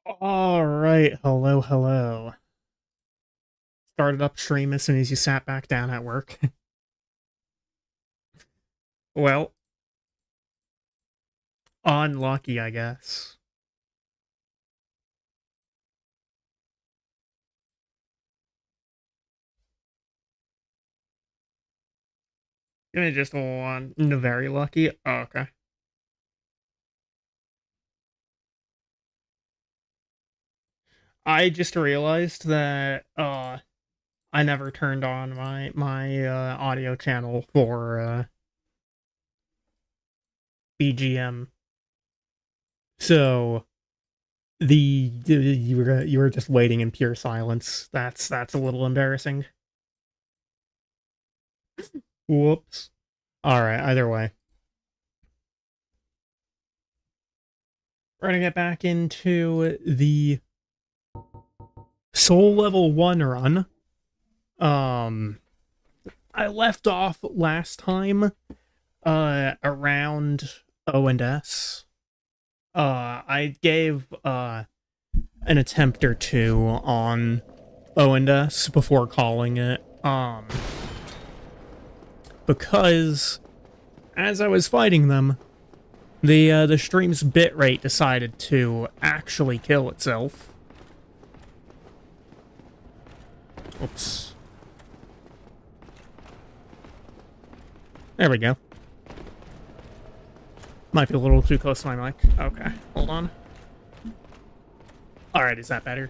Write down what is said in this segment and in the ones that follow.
All right, hello, hello. Started up stream as soon as you sat back down at work. Well, unlucky, I guess. Give me just one. Very lucky. Oh, okay. I just realized that I never turned on my audio channel for BGM. So you were just waiting in pure silence. That's a little embarrassing. Whoops. All right, either way. We're gonna get back into the Soul Level 1 run. Um, I left off last time around O and S. I gave an attempt or two on O and S before calling it. Because as I was fighting them, the stream's bitrate decided to actually kill itself. Oops. There we go. Might be a little too close to my mic. Okay, hold on. Alright, is that better?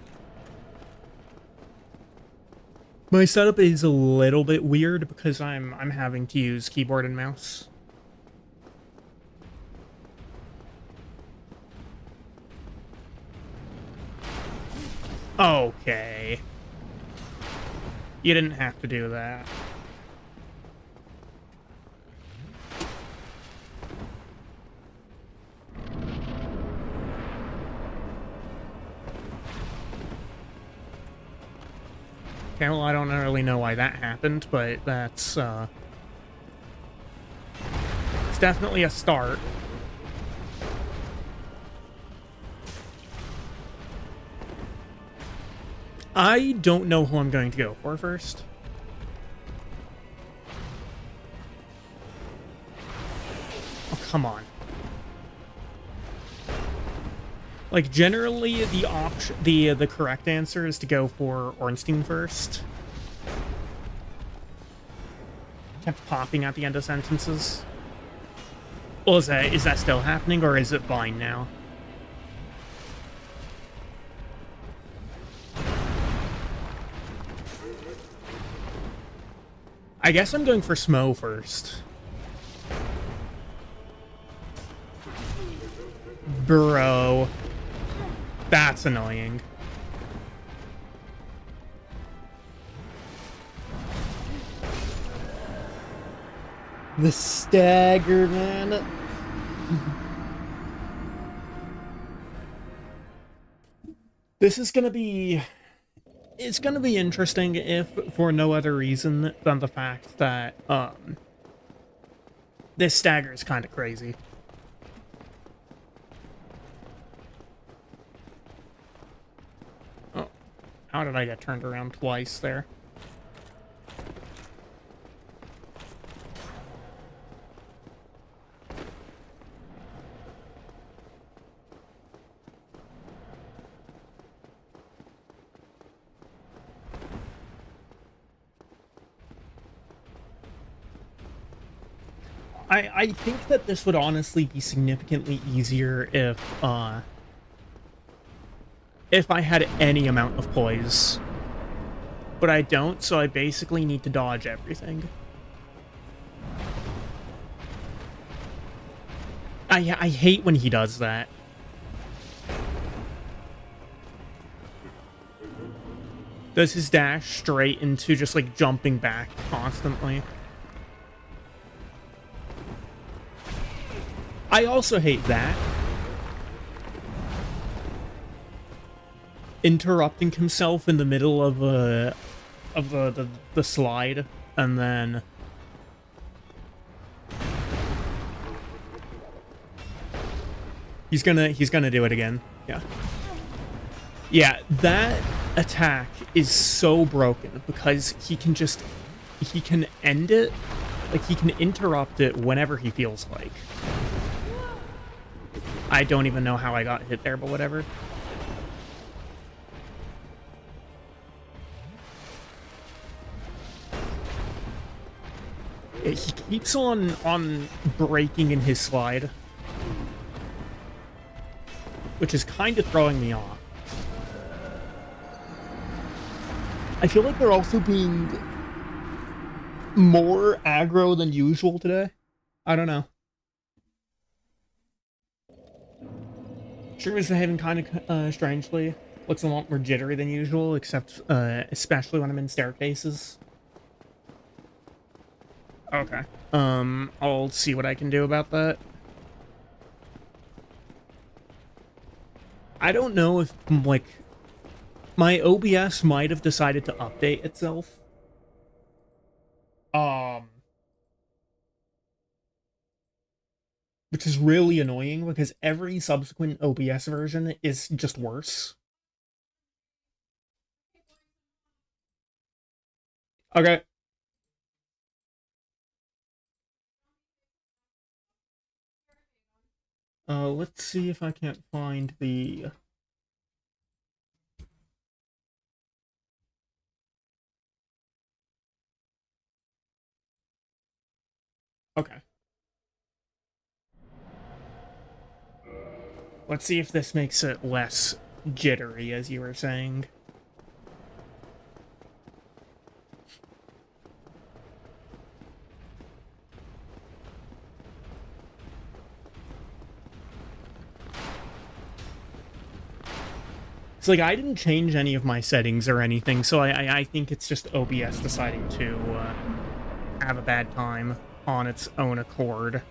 My setup is a little bit weird because I'm having to use keyboard and mouse. Okay. You didn't have to do that. Okay, well, I don't really know why that happened, but that's, it's definitely a start. I don't know who I'm going to go for first. Oh, come on. Like, generally, the correct answer is to go for Ornstein first. Kept popping at the end of sentences. Well, is that still happening, or is it fine now? I guess I'm going for Smo first. Bro. That's annoying. The stagger, man. This is gonna be... It's gonna be interesting if for no other reason than the fact that, this stagger is kind of crazy. Oh, how did I get turned around twice there? I think that this would honestly be significantly easier if I had any amount of poise. But I don't, so I basically need to dodge everything. I hate when he does that. Does his dash straight into just, like, jumping back constantly. I also hate that. Interrupting himself in the middle of the slide, and then he's gonna do it again. Yeah. Yeah, that attack is so broken because he can end it, like he can interrupt it whenever he feels like. I don't even know how I got hit there, but whatever. He keeps on breaking in his slide, which is kind of throwing me off. I feel like they're also being more aggro than usual today. I don't know. Stream is behaving kind of strangely. Looks a lot more jittery than usual, except especially when I'm in staircases. Okay. I'll see what I can do about that. I don't know if, like, my OBS might have decided to update itself. Um, which is really annoying because every subsequent OBS version is just worse. Okay. Let's see if I can't find the... Okay. Let's see if this makes it less jittery, as you were saying. It's like I didn't change any of my settings or anything, so I think it's just OBS deciding to have a bad time on its own accord.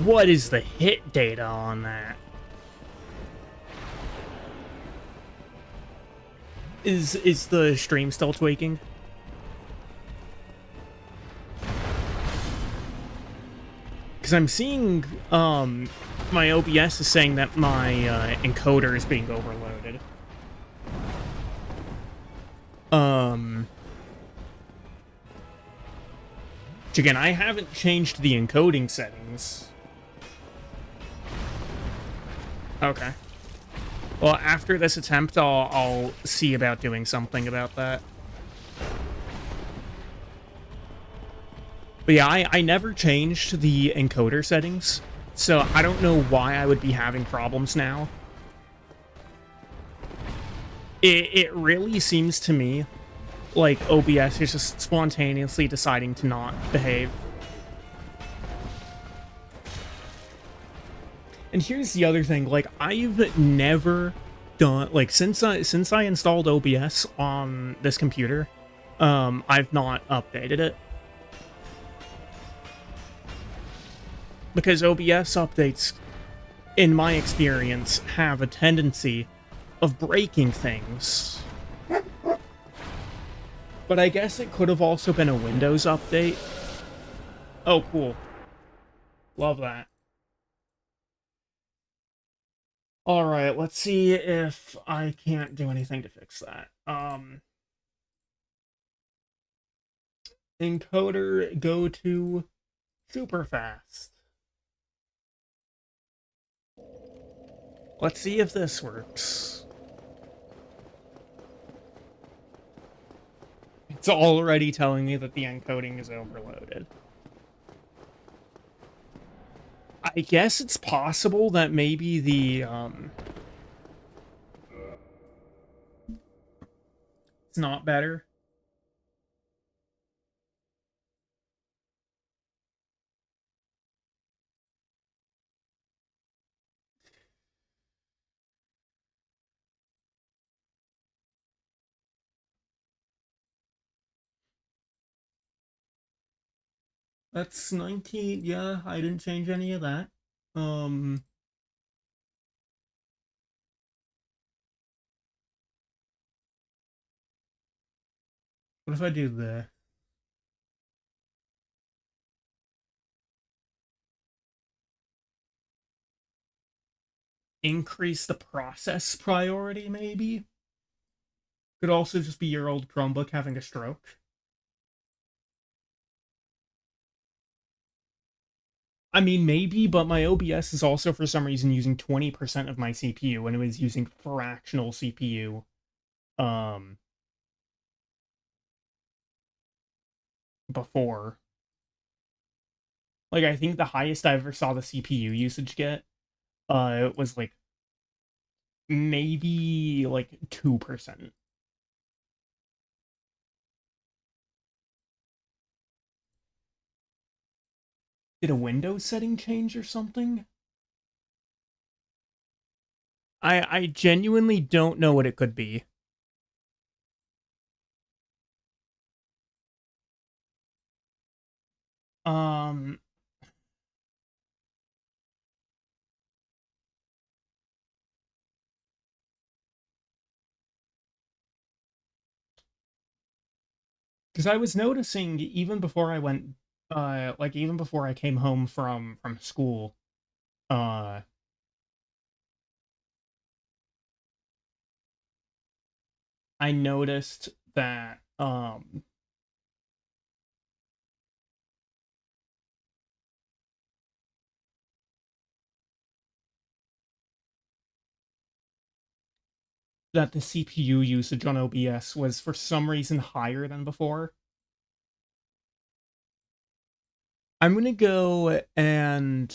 What is the hit data on that? Is the stream still tweaking? Because I'm seeing, my OBS is saying that my encoder is being overloaded. Which again, I haven't changed the encoding settings. Okay. Well, after this attempt, I'll see about doing something about that. But yeah, I never changed the encoder settings, so I don't know why I would be having problems now. It really seems to me like OBS is just spontaneously deciding to not behave. And here's the other thing, like, I've never done, like, since I installed OBS on this computer, I've not updated it. Because OBS updates, in my experience, have a tendency of breaking things. But I guess it could have also been a Windows update. Oh, cool. Love that. Alright, let's see if I can't do anything to fix that. Encoder, go to super fast. Let's see if this works. It's already telling me that the encoding is overloaded. I guess it's possible that maybe it's not better. That's 19, yeah, I didn't change any of that. Um, What if I do the increase the process priority, maybe? Could also just be your old Chromebook having a stroke. I mean, maybe, but my OBS is also for some reason using 20% of my CPU, and it was using fractional CPU. Before. Like, I think the highest I ever saw the CPU usage get, it was like maybe like 2%. Did a Windows setting change or something? I genuinely don't know what it could be. Um, because I was noticing even before I went, like even before I came home from school, uh, I noticed that that the CPU usage on OBS was for some reason higher than before. I'm gonna go and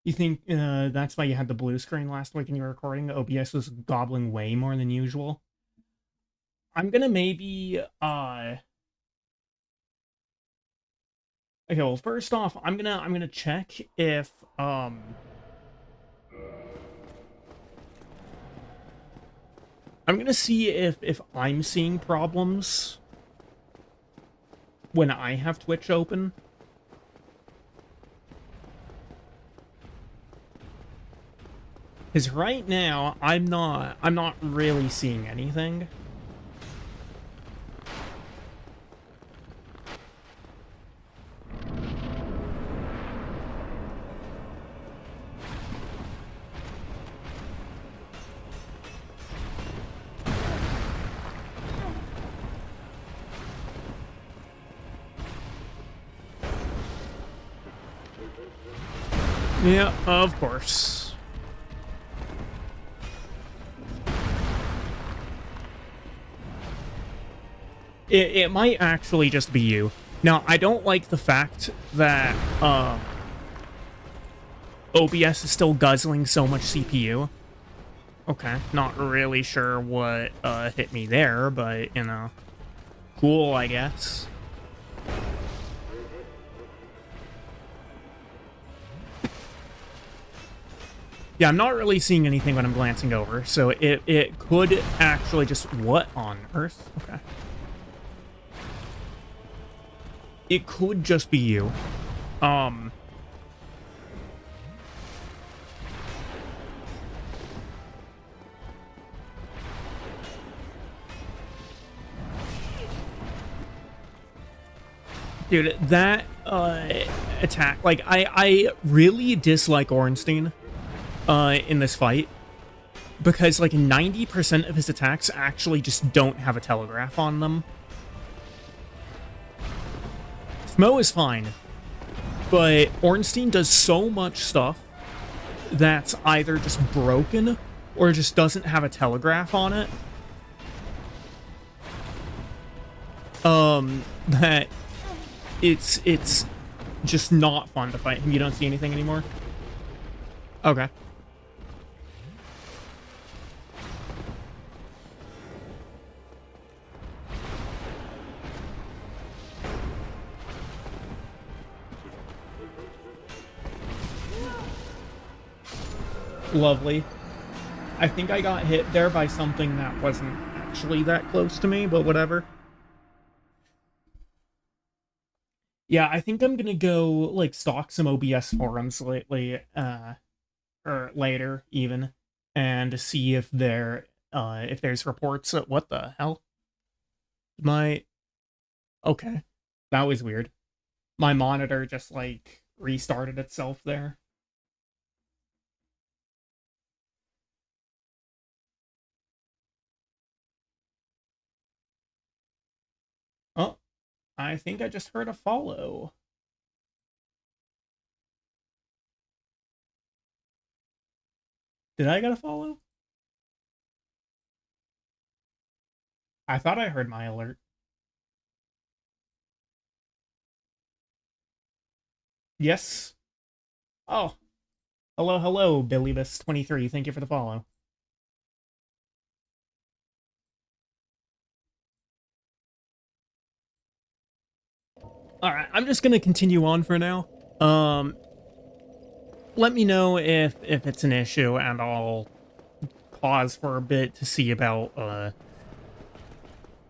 you think that's why you had the blue screen last week when you were recording? OBS was gobbling way more than usual. I'm gonna maybe okay, well first off, I'm gonna check if I'm gonna see if I'm seeing problems when I have Twitch open. Because right now I'm not really seeing anything. Yeah, of course. It might actually just be you. Now, I don't like the fact that OBS is still guzzling so much CPU. Okay, not really sure what hit me there, but, you know, cool, I guess. Yeah, I'm not really seeing anything when I'm glancing over, so it could actually just... What on earth? Okay. It could just be you. Dude, that attack... Like, I really dislike Ornstein in this fight, because like 90% of his attacks actually just don't have a telegraph on them. Smo is fine, but Ornstein does so much stuff that's either just broken or just doesn't have a telegraph on it. That it's just not fun to fight him. You don't see anything anymore? Okay. Lovely. I think I got hit there by something that wasn't actually that close to me, but whatever. Yeah, I think I'm gonna go, like, stalk some OBS forums lately, or later, even, and see if there's reports. What the hell? My... Okay. That was weird. My monitor just, like, restarted itself there. Oh, I think I just heard a follow. Did I get a follow? I thought I heard my alert. Yes. Oh, hello, hello, Billybus23. Thank you for the follow. Alright, I'm just gonna continue on for now. Let me know if it's an issue, and I'll pause for a bit to see about,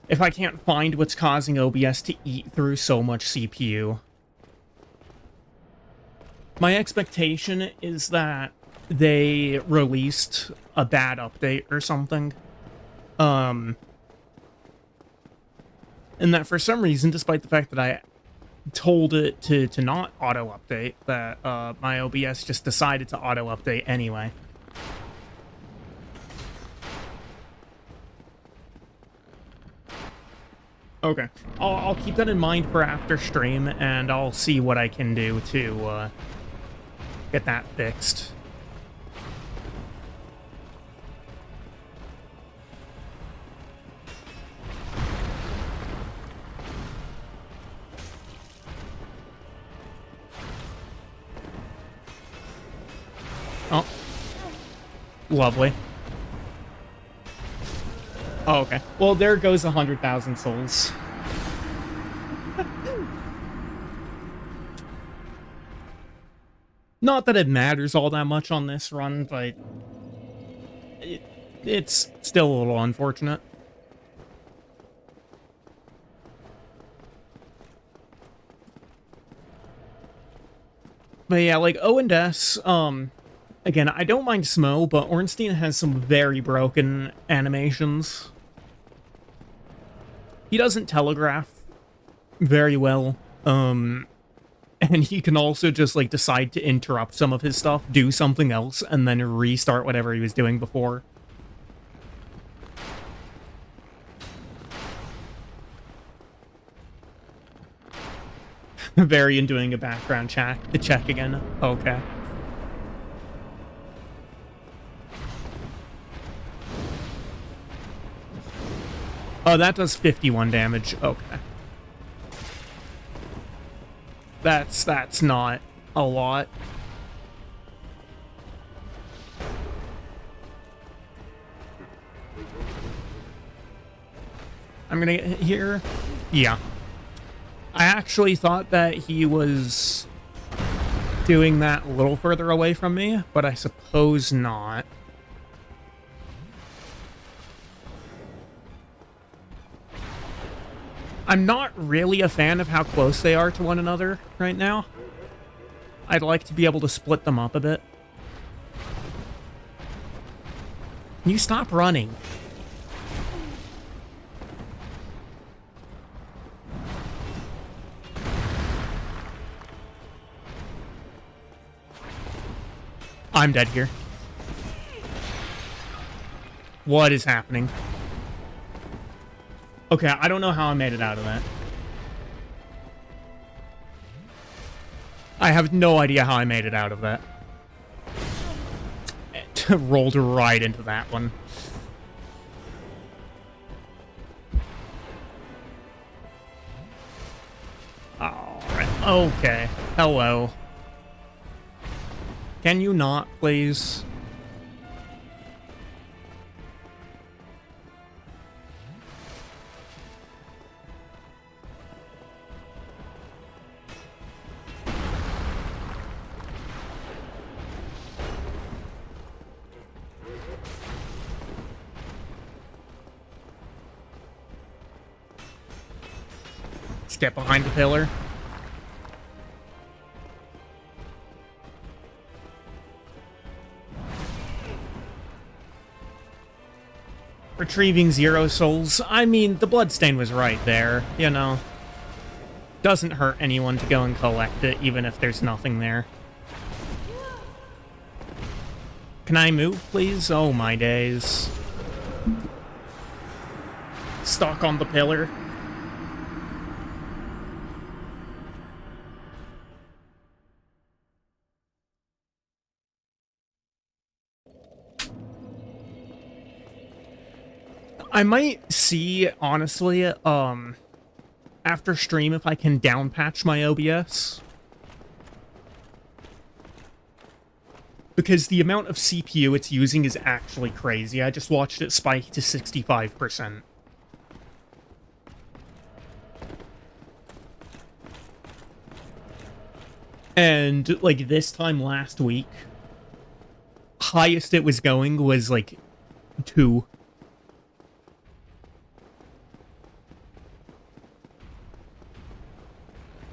if I can't find what's causing OBS to eat through so much CPU. My expectation is that they released a bad update or something. And that for some reason, despite the fact that I told it to not auto-update, that my OBS just decided to auto-update anyway. Okay. I'll keep that in mind for after stream, and I'll see what I can do to get that fixed. Oh. Lovely. Oh, okay. Well, there goes 100,000 souls. Not that it matters all that much on this run, but it's still a little unfortunate. But yeah, like, O and S, again, I don't mind Smo, but Ornstein has some very broken animations. He doesn't telegraph very well, and he can also just, like, decide to interrupt some of his stuff, do something else, and then restart whatever he was doing before. Varian doing a background check again. Okay. Oh, that does 51 damage. Okay. That's not a lot. I'm gonna get hit here. Yeah. I actually thought that he was doing that a little further away from me, but I suppose not. I'm not really a fan of how close they are to one another right now. I'd like to be able to split them up a bit. Can you stop running? I'm dead here. What is happening? Okay, I don't know how I made it out of that. I have no idea how I made it out of that. It rolled right into that one. Alright, okay. Hello. Can you not, please? get behind the pillar. Retrieving 0 souls. I mean, the bloodstain was right there, you know. Doesn't hurt anyone to go and collect it, even if there's nothing there. Can I move, please? Oh, my days. Stuck on the pillar. I might see, honestly, after stream if I can down patch my OBS. Because the amount of CPU it's using is actually crazy. I just watched it spike to 65%. And, like, this time last week, highest it was going was, like, 2.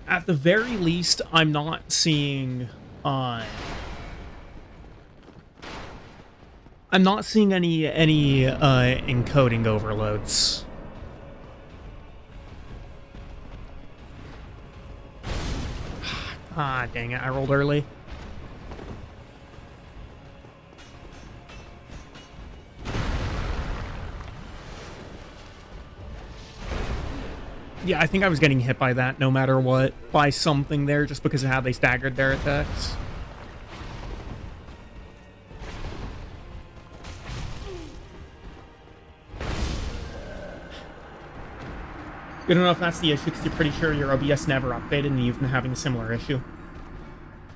At the very least, I'm not seeing, I'm not seeing any encoding overloads. Ah, dang it, I rolled early. Yeah, I think I was getting hit by that no matter what, by something there, just because of how they staggered their attacks. You don't know if that's the issue, because you're pretty sure your OBS never updated and you've been having a similar issue.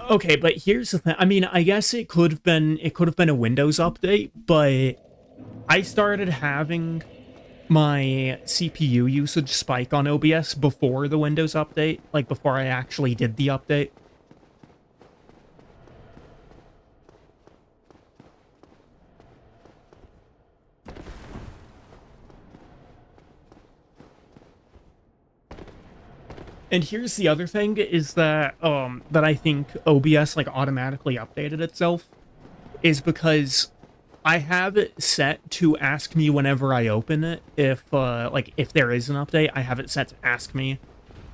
Okay, but here's the thing. I mean, I guess it could have been a Windows update, but I started having my CPU usage spike on OBS before the Windows update, like before I actually did the update. And here's the other thing, is that that I think OBS like automatically updated itself, is because I have it set to ask me whenever I open it if like if there is an update. I have it set to ask me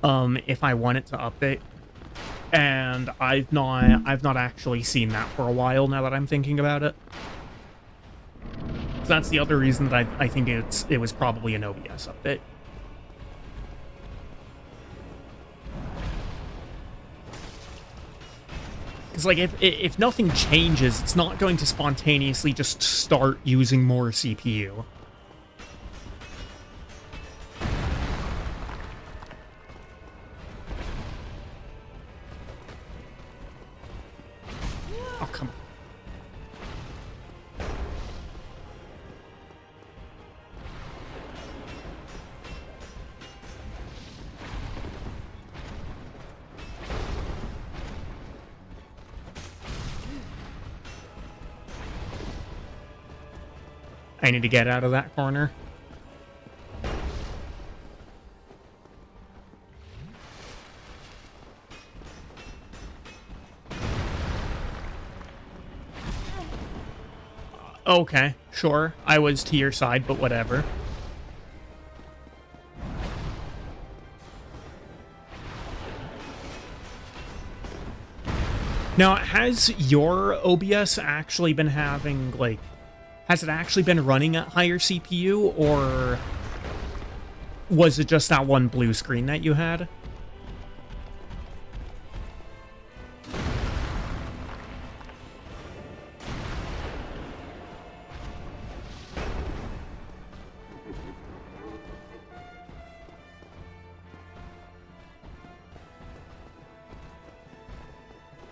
if I want it to update, and I've not actually seen that for a while now that I'm thinking about it. So that's the other reason that I think it was probably an OBS update. Because, like, if nothing changes, it's not going to spontaneously just start using more CPU. Oh, come on. I need to get out of that corner. Okay, sure. I was to your side, but whatever. Now, has your OBS actually been having, like, has it actually been running at higher CPU, or was it just that one blue screen that you had?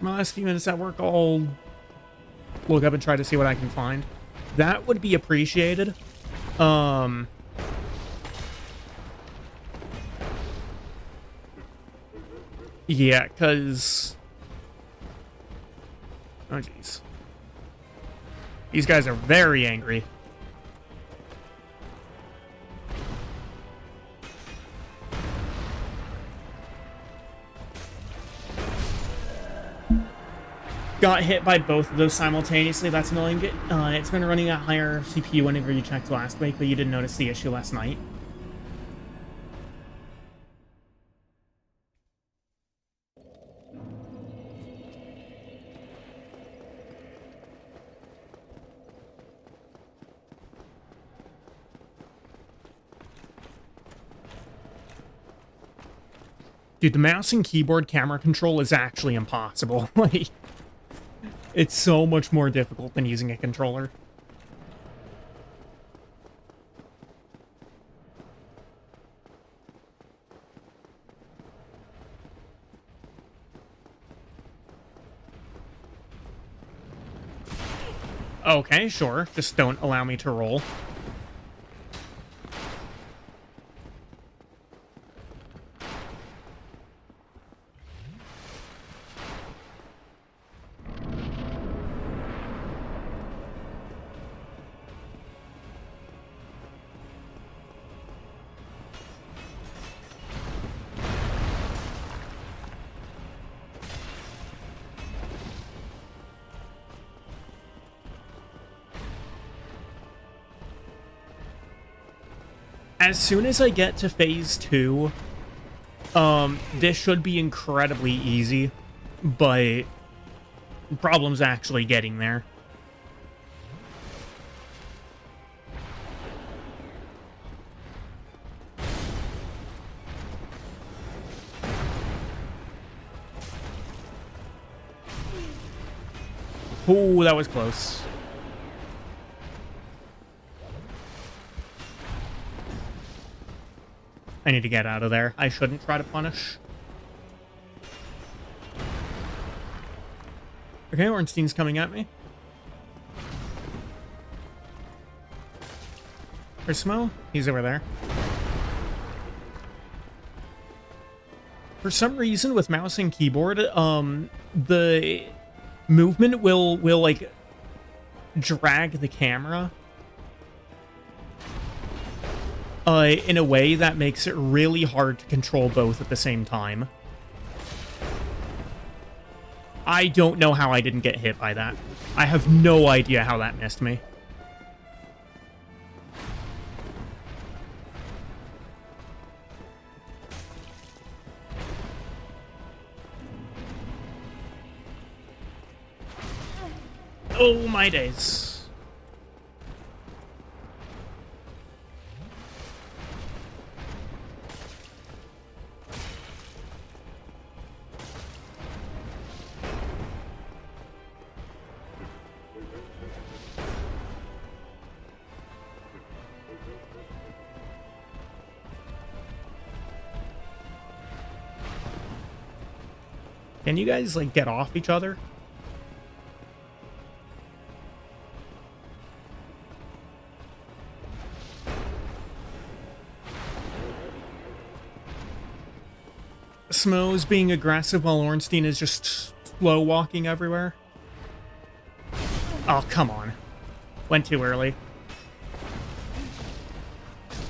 My last few minutes at work, I'll look up and try to see what I can find. That would be appreciated. Yeah, because... oh, jeez. These guys are very angry. got hit by both of those simultaneously. That's annoying. It's been running at higher CPU whenever you checked last week, but you didn't notice the issue last night. Dude, the mouse and keyboard camera control is actually impossible. Like, it's so much more difficult than using a controller. Okay, sure. Just don't allow me to roll. As soon as I get to phase 2, this should be incredibly easy, but problem's actually getting there. Ooh, that was close. I need to get out of there. I shouldn't try to punish. Okay, Ornstein's coming at me. Where's Smo? He's over there. For some reason, with mouse and keyboard, the movement will like drag the camera in a way that makes it really hard to control both at the same time. I don't know how I didn't get hit by that. I have no idea how that missed me. Oh my days. Can you guys, like, get off each other? Smo's being aggressive while Ornstein is just slow walking everywhere. Oh, come on. Went too early.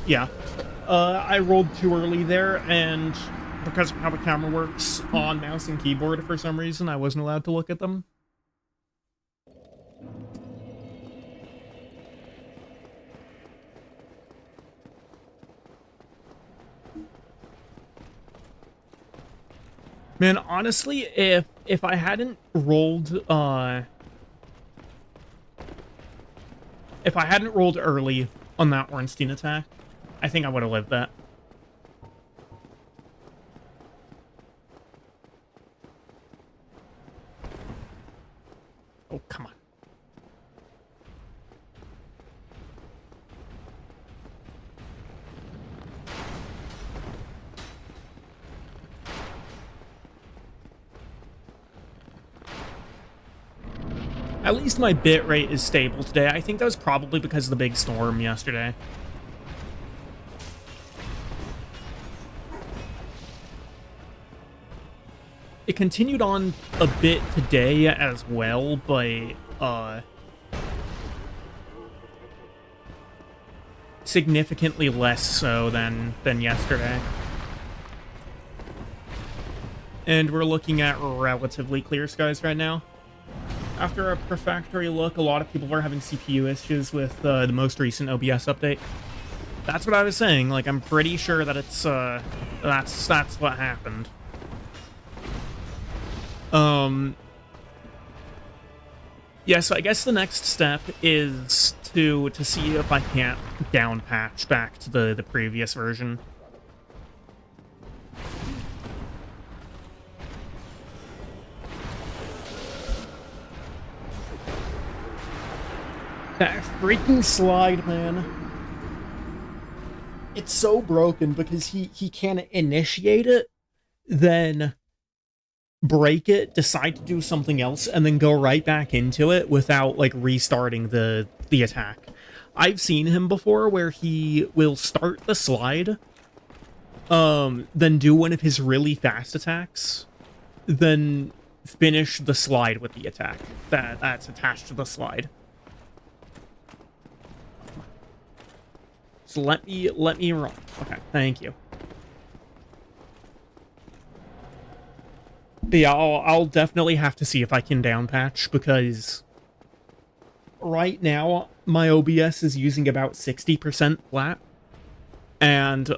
Yeah. I rolled too early there, and because of how the camera works on mouse and keyboard, for some reason, I wasn't allowed to look at them. Man, honestly, if I hadn't rolled, if I hadn't rolled early on that Ornstein attack, I think I would have lived that. Oh, come on. At least my bitrate is stable today. I think that was probably because of the big storm yesterday. It continued on a bit today as well, but significantly less so than yesterday. And we're looking at relatively clear skies right now. After a refractory look, a lot of people are having CPU issues with the most recent OBS update. That's what I was saying. Like, I'm pretty sure that it's that's what happened. Yeah, so I guess the next step is to see if I can't down patch back to the previous version. That freaking slide, man. It's so broken because he can't initiate it, then break it, decide to do something else, and then go right back into it without, like, restarting the attack. I've seen him before where he will start the slide, then do one of his really fast attacks, then finish the slide with the attack that's attached to the slide. So let me run. Okay, thank you. But yeah, I'll definitely have to see if I can down patch, because right now my OBS is using about 60% flat, and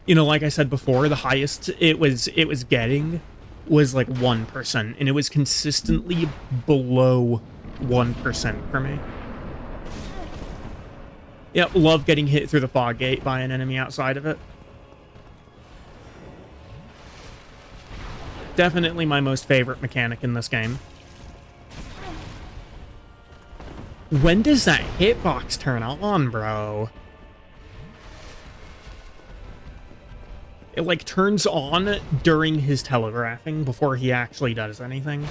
you know, like I said before, the highest it was getting was like 1%, and it was consistently below 1% for me. Yep, love getting hit through the fog gate by an enemy outside of it. Definitely my most favorite mechanic in this game. When does that hitbox turn on, bro? It, like, turns on during his telegraphing before he actually does anything.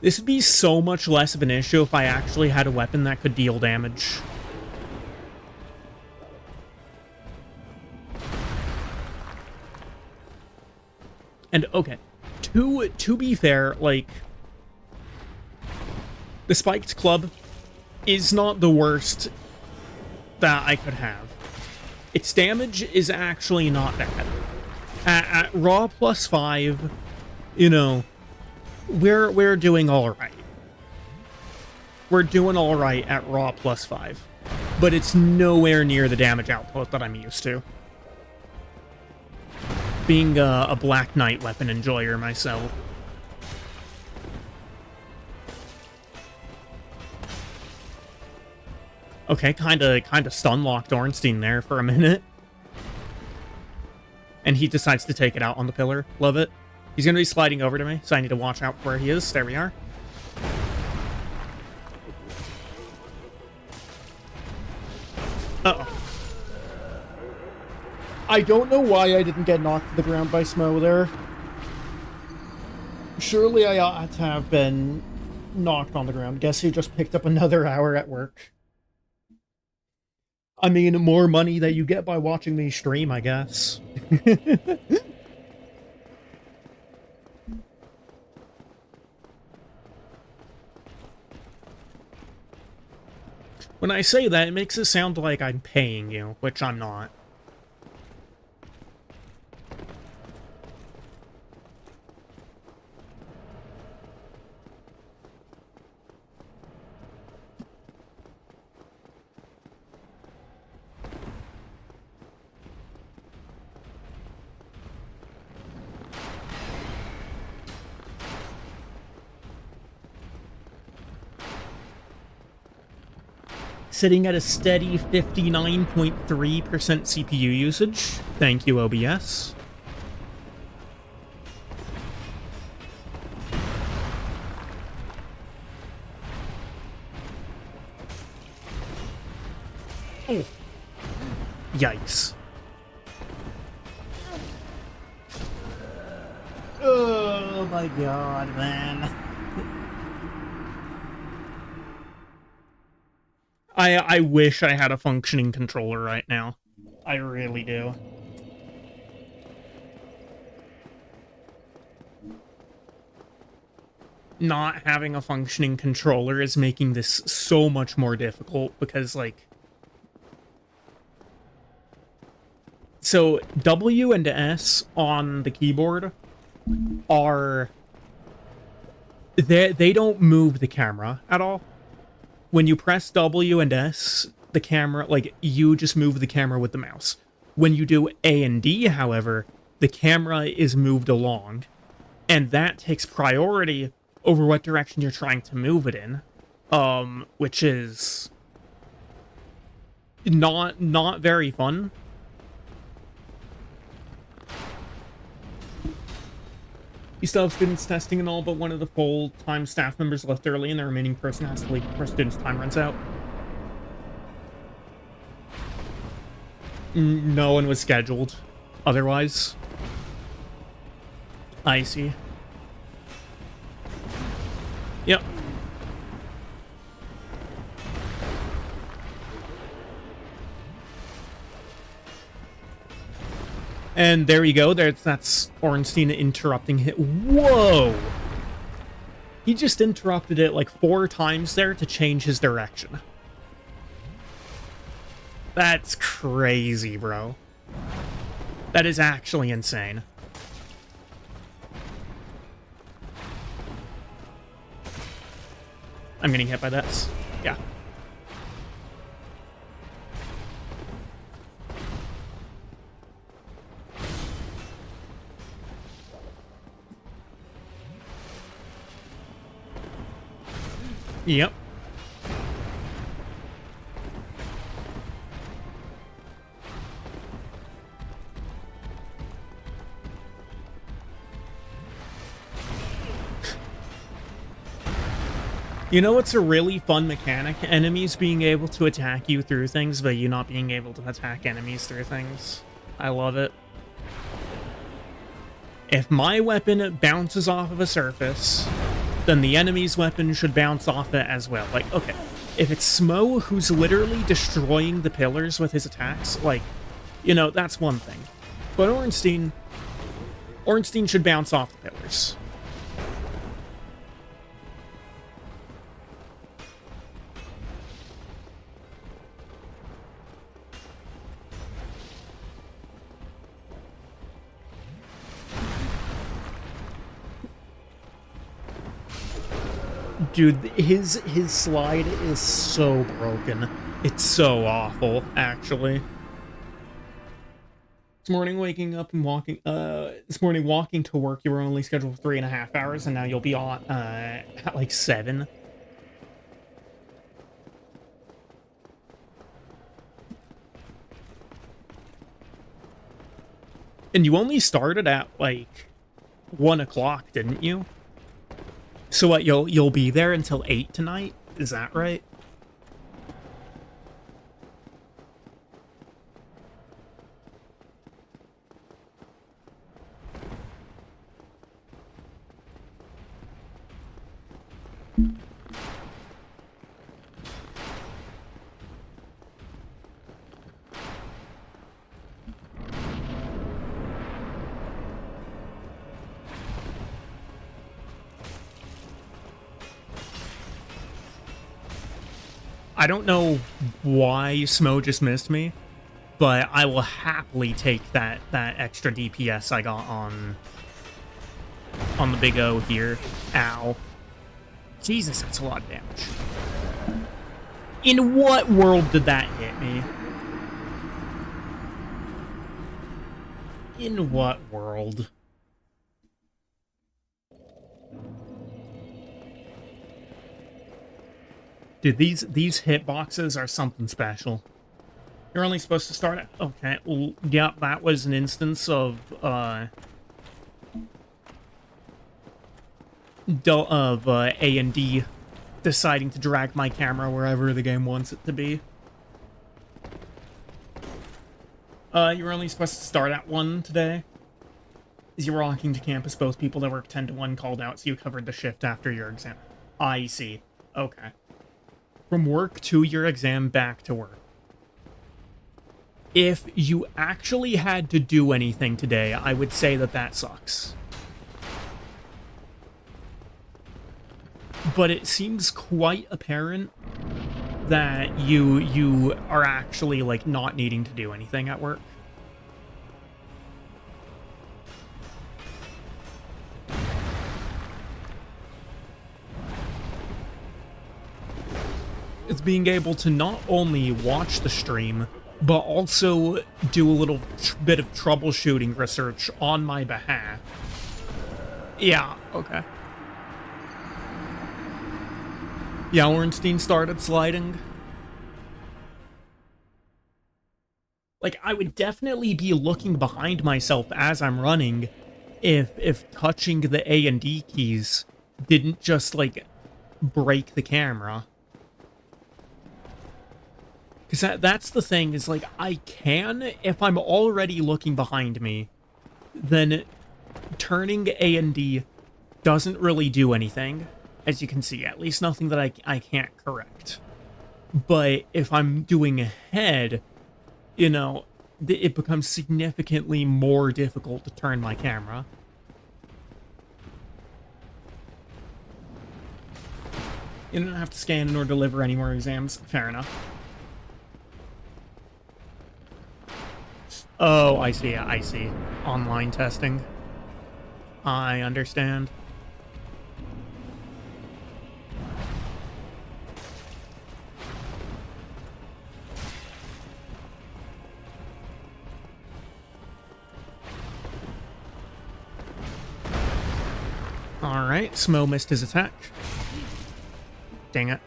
This would be so much less of an issue if I actually had a weapon that could deal damage. And, okay, to be fair, like, the Spiked Club is not the worst that I could have. Its damage is actually not bad. At raw +5, you know, we're doing all right. We're doing all right at raw +5, but it's nowhere near the damage output that I'm used to. Being a Black Knight weapon enjoyer myself. Okay, kinda stun-locked Ornstein there for a minute. And he decides to take it out on the pillar. Love it. He's gonna be sliding over to me, so I need to watch out where he is. There we are. Uh-oh. I don't know why I didn't get knocked to the ground by Smo there. Surely I ought to have been knocked on the ground. Guess who just picked up another hour at work? I mean, more money that you get by watching me stream, I guess. When I say that, it makes it sound like I'm paying you, which I'm not. Sitting at a steady 59.3% CPU usage. Thank you, OBS. Oh. Yikes. Oh my god, man. I wish I had a functioning controller right now. I really do. not having a functioning controller is making this so much more difficult because, like... So, W and S on the keyboard are... They don't move the camera at all. When you press W and S, the camera, like, you just move the camera with the mouse. When you do A and D, however, the camera is moved along, and that takes priority over what direction you're trying to move it in, which is not very fun. You still have students testing and all, but one of the full-time staff members left early, and the remaining person has to leave before students' time runs out. No one was scheduled otherwise. I see. Yep. And there you go. That's Ornstein interrupting it. Whoa! He just interrupted it like 4 times there to change his direction. That's crazy, bro. That is actually insane. I'm getting hit by this. Yeah. Yep. You know what's a really fun mechanic? Enemies being able to attack you through things, but you not being able to attack enemies through things. I love it. If my weapon bounces off of a surface, then the enemy's weapon should bounce off it as well. Like, okay, if it's Smo who's literally destroying the pillars with his attacks, like, you know, that's one thing. But Ornstein should bounce off the pillars. Dude, his slide is so broken. It's so awful, actually. This morning waking up and walking, this morning walking to work, you were only scheduled for 3.5 hours, and now you'll be on, at like 7. And you only started at, like, 1 o'clock, didn't you? So what, you'll be there until 8 tonight? Is that right? I don't know why Smo just missed me, but I will happily take that extra DPS I got on the Big O here. Ow. Jesus, that's a lot of damage. In what world did that hit me? In what world? Dude, these hitboxes are something special. You're only supposed to start at... Okay, well, yeah, that was an instance of, A and D deciding to drag my camera wherever the game wants it to be. You were only supposed to start at 1 today. As you were walking to campus, both people that work 10 to 1 called out, so you covered the shift after your exam. I see. Okay. From work to your exam, back to work. If you actually had to do anything today, I would say that sucks. but it seems quite apparent that you are actually, like, not needing to do anything at work. It's being able to not only watch the stream, but also do a little bit of troubleshooting research on my behalf. Yeah, okay. Yeah, Ornstein started sliding. Like, I would definitely be looking behind myself as I'm running if touching the A and D keys didn't just, like, break the camera. Because that's the thing, is, like, I can, if I'm already looking behind me, then turning A and D doesn't really do anything, as you can see, at least nothing that I can't correct. But if I'm doing ahead, you know, it becomes significantly more difficult to turn my camera. You don't have to scan nor deliver any more exams. Fair enough. Oh, I see, I see. Online testing. I understand. Alright, Smo missed his attack. Dang it.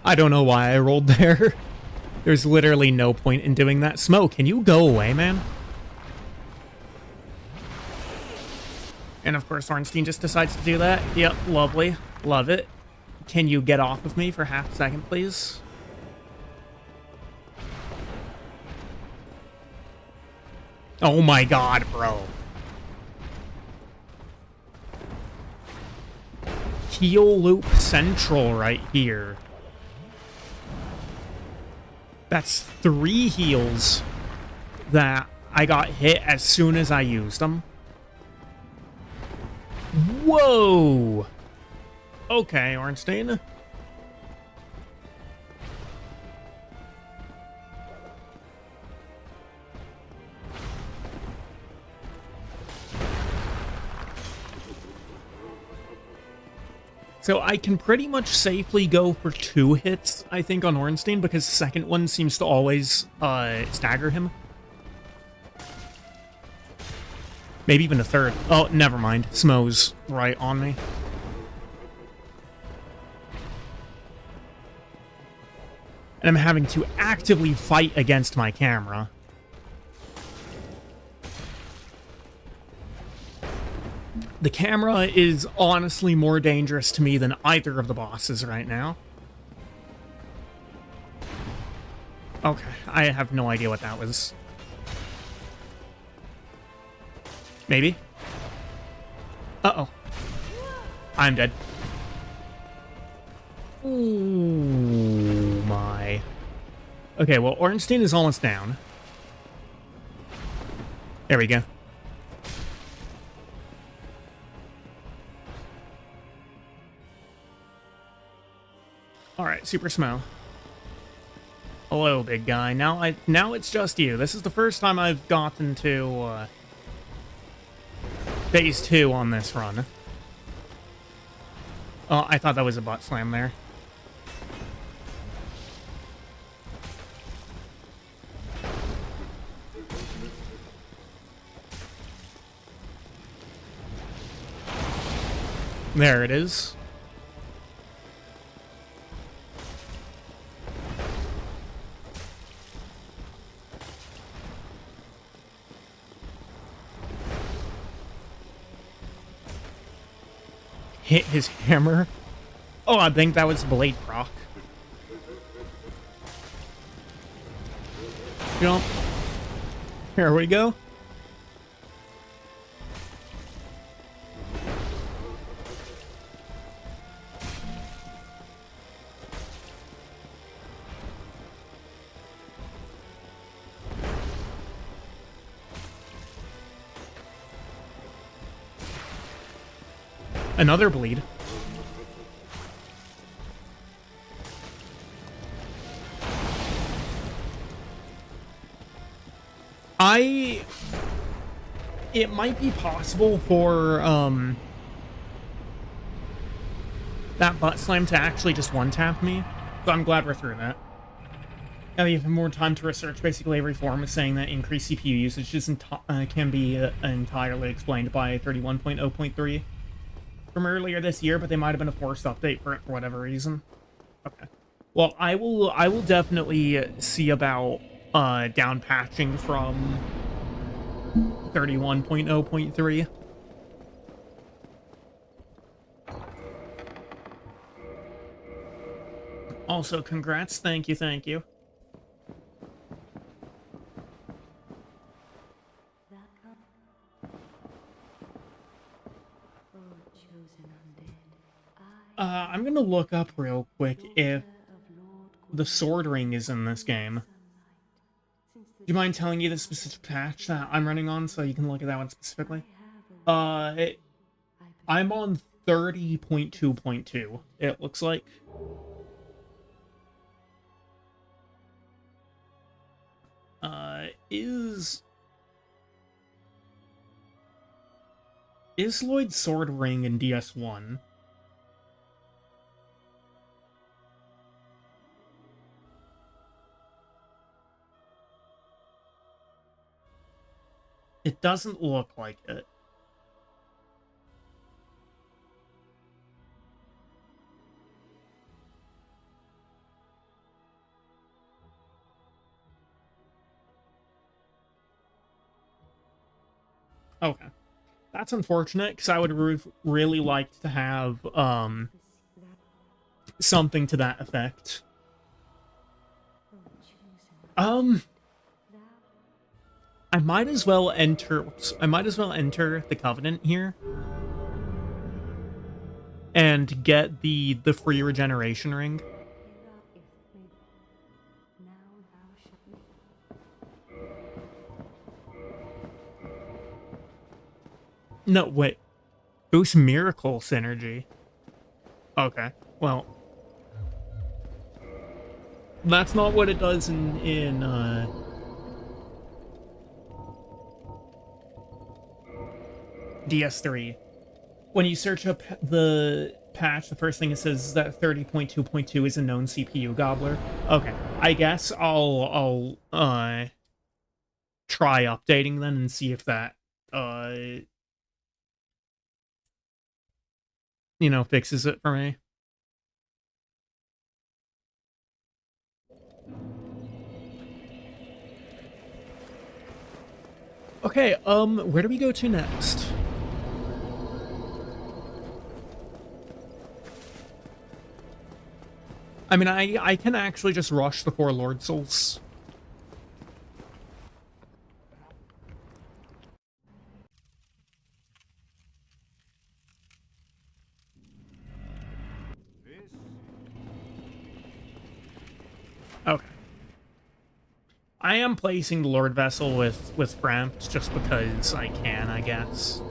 I don't know why I rolled there. There's literally no point in doing that. Smo, can you go away, man? And of course, Ornstein just decides to do that. Yep, lovely. Love it. Can you get off of me for half a second, please? Oh my god, bro. Heel loop central right here. That's 3 heals that I got hit as soon as I used them. Whoa! Okay, Ornstein. So I can pretty much safely go for 2 hits, I think, on Ornstein, because the second one seems to always stagger him. Maybe even a third. Oh, never mind. Smo's right on me. And I'm having to actively fight against my camera. The camera is honestly more dangerous to me than either of the bosses right now. Okay, I have no idea what that was. Maybe? Uh-oh. I'm dead. Ooh, my. Okay, well, Ornstein is almost down. There we go. Alright, Super Smo. Hello, big guy. Now it's just you. This is the first time I've gotten to, Phase 2 on this run. Oh, I thought that was a butt slam there. There it is. Hit his hammer. Oh, I think that was blade proc. Jump. Here we go. Another bleed. It might be possible for, that butt slam to actually just one-tap me, so I'm glad we're through that. Now you have more time to research. Basically, every forum is saying that increased CPU usage can be entirely explained by 31.0.3 from earlier this year, but they might have been a forced update for it for whatever reason. Okay. Well, I will definitely see about down patching from 31.0.3. Also, congrats. Thank you, thank you. I'm gonna look up real quick if the sword ring is in this game. Do you mind telling you the specific patch that I'm running on so you can look at that one specifically? I'm on 30.2.2, it looks like. Is Lloyd's sword ring in DS1? It doesn't look like it. Okay. That's unfortunate, because I would really like to have, something to that effect. I might as well enter the Covenant here. And get the free regeneration ring. No, wait. Boost miracle synergy. Okay, well. That's not what it does in DS3. When you search up the patch, the first thing it says is that 30.2.2 is a known CPU gobbler. Okay, I guess I'll try updating then and see if that you know, fixes it for me. Okay, where do we go to next? I mean, I can actually just rush the 4 Lord Souls. Okay. I am placing the Lord Vessel with Frampt just because I can, I guess.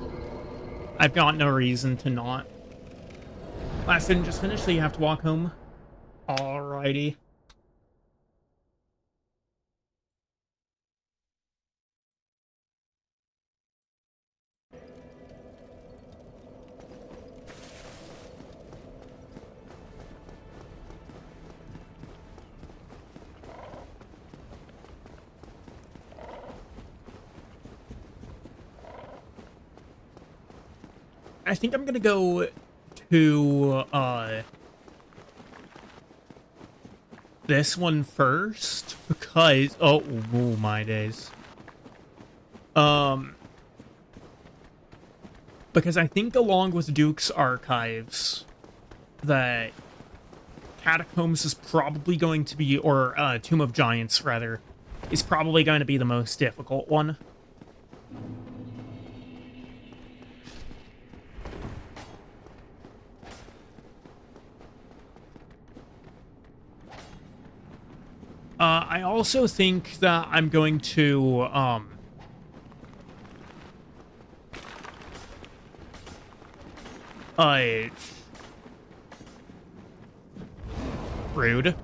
I've got no reason to not. Last didn't just finish, so you have to walk home. Alrighty. I think I'm gonna go to this one first because oh my days. Because I think along with Duke's Archives that Catacombs is probably going to be, or Tomb of Giants rather, is probably going to be the most difficult one. I also think that I'm going to, Uh, rude.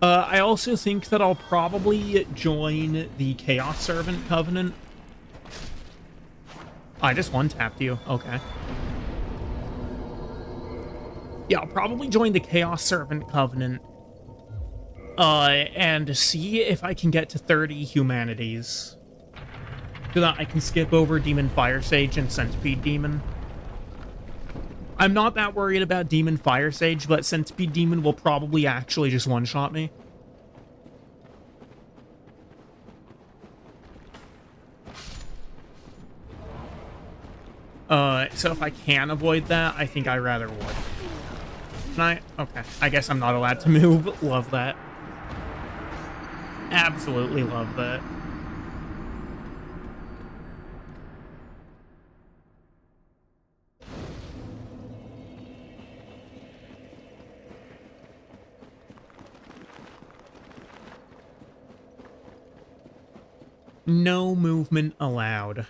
I also think that I'll probably join the Chaos Servant Covenant. I just one-tapped you. Okay. Yeah, I'll probably join the Chaos Servant Covenant. And see if I can get to 30 humanities. So that I can skip over Demon Fire Sage and Centipede Demon. I'm not that worried about Demon Fire Sage, but Centipede Demon will probably actually just one-shot me. So if I can avoid that, I think I rather would. Can I? Okay. I guess I'm not allowed to move. Love that. Absolutely love that. No movement allowed.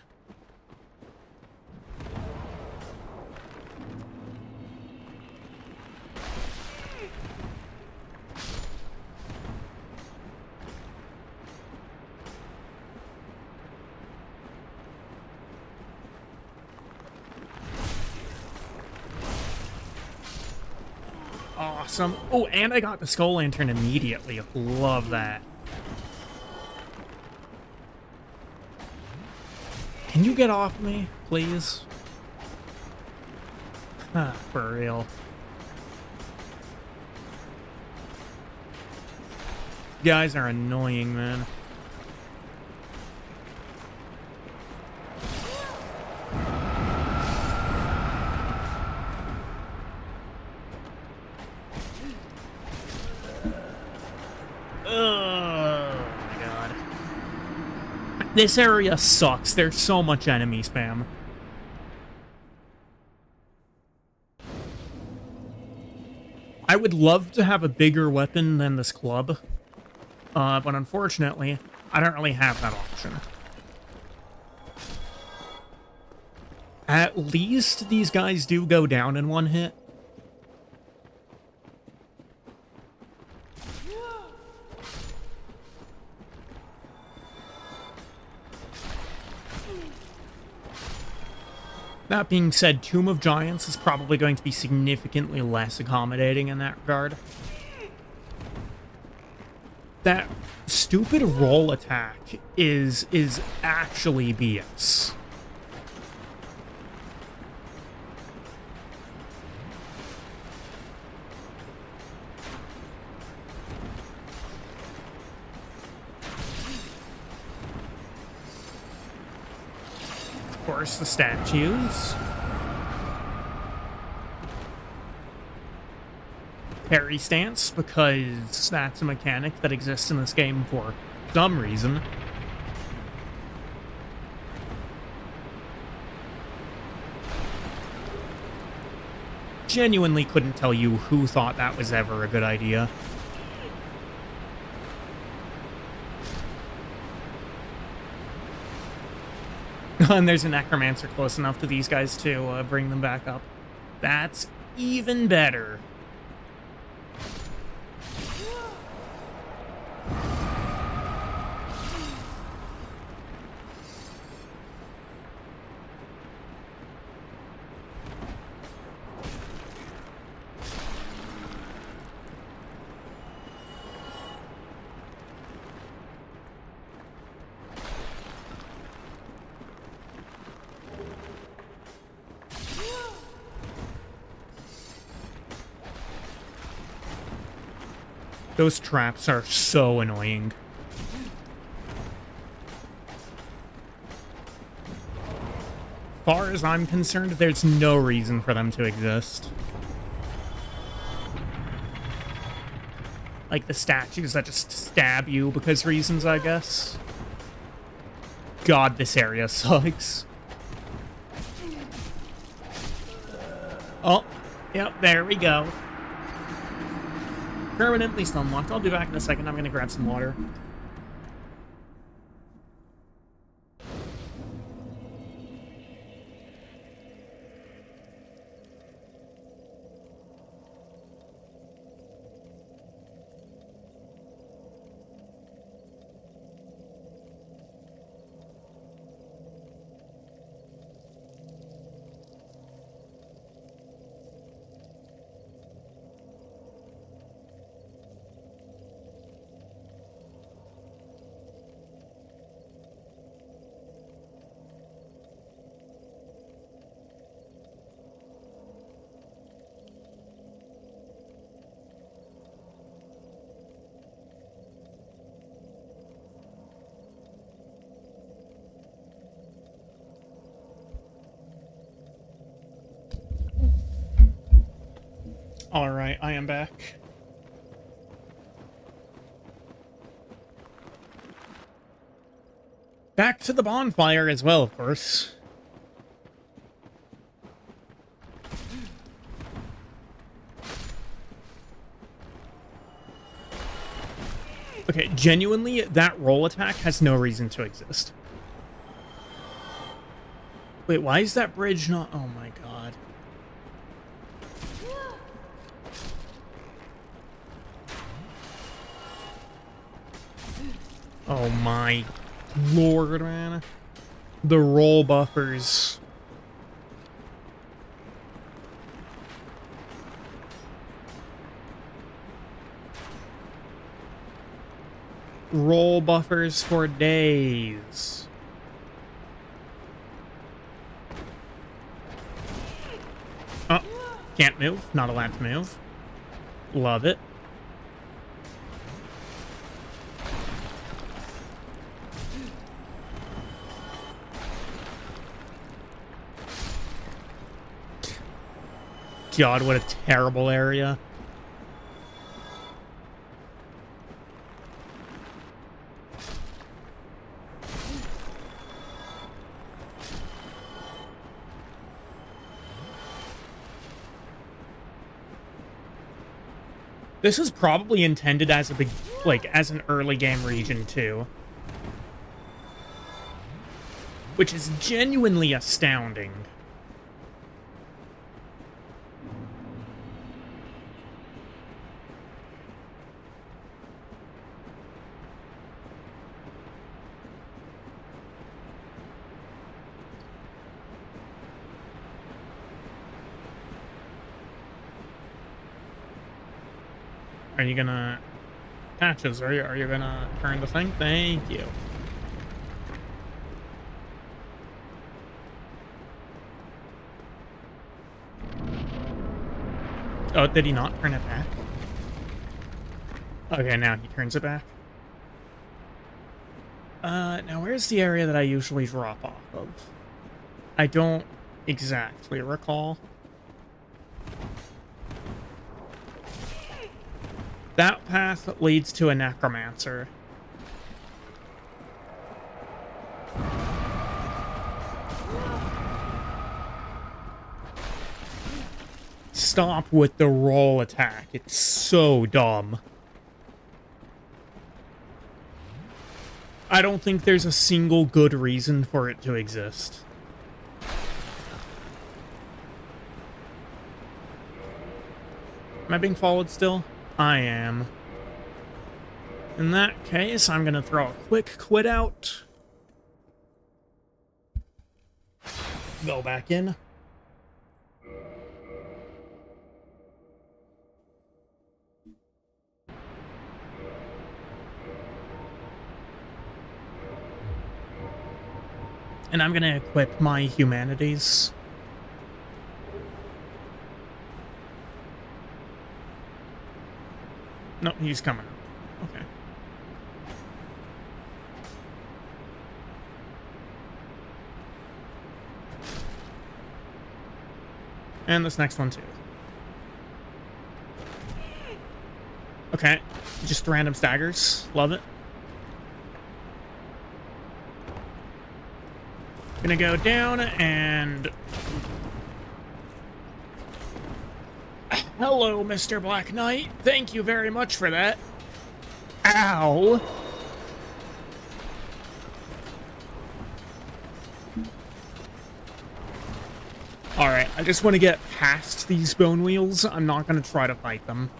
Awesome. Oh, and I got the Skull Lantern immediately. Love that. Can you get off me, please? For real. You guys are annoying, man. This area sucks. There's so much enemy spam. I would love to have a bigger weapon than this club. But unfortunately, I don't really have that option. At least these guys do go down in one hit. That being said, Tomb of Giants is probably going to be significantly less accommodating in that regard. That stupid roll attack is actually BS. Of course, the statues. Parry stance, because that's a mechanic that exists in this game for some reason. Genuinely couldn't tell you who thought that was ever a good idea. And there's a necromancer close enough to these guys to bring them back up. That's even better. Those traps are so annoying. Far as I'm concerned, there's no reason for them to exist. Like the statues that just stab you because reasons, I guess. God, this area sucks. Oh, yep, there we go. Permanently stunlocked. I'll be back in a second. I'm gonna grab some water. Alright, I am back. Back to the bonfire as well, of course. Okay, genuinely, that roll attack has no reason to exist. Wait, why is that bridge not... Oh my god. Oh my lord, man. The roll buffers. Roll buffers for days. Oh, can't move. Not allowed to move. Love it. God, what a terrible area. This is probably intended as a big, like, as an early game region too. Which is genuinely astounding. Are you gonna... Patches, are you gonna turn the thing? Thank you. Oh, did he not turn it back? Okay, now he turns it back. Now where's the area that I usually drop off of? I don't exactly recall. That path leads to a necromancer. Stop with the roll attack. It's so dumb. I don't think there's a single good reason for it to exist. Am I being followed still? I am. In that case, I'm gonna throw a quick quit out. Go back in. And I'm gonna equip my humanities. No, he's coming. Okay. And this next one too. Okay, just random staggers. Love it. Gonna go down and... Hello, Mr. Black Knight. Thank you very much for that. Ow. Alright, I just want to get past these bone wheels. I'm not going to try to fight them.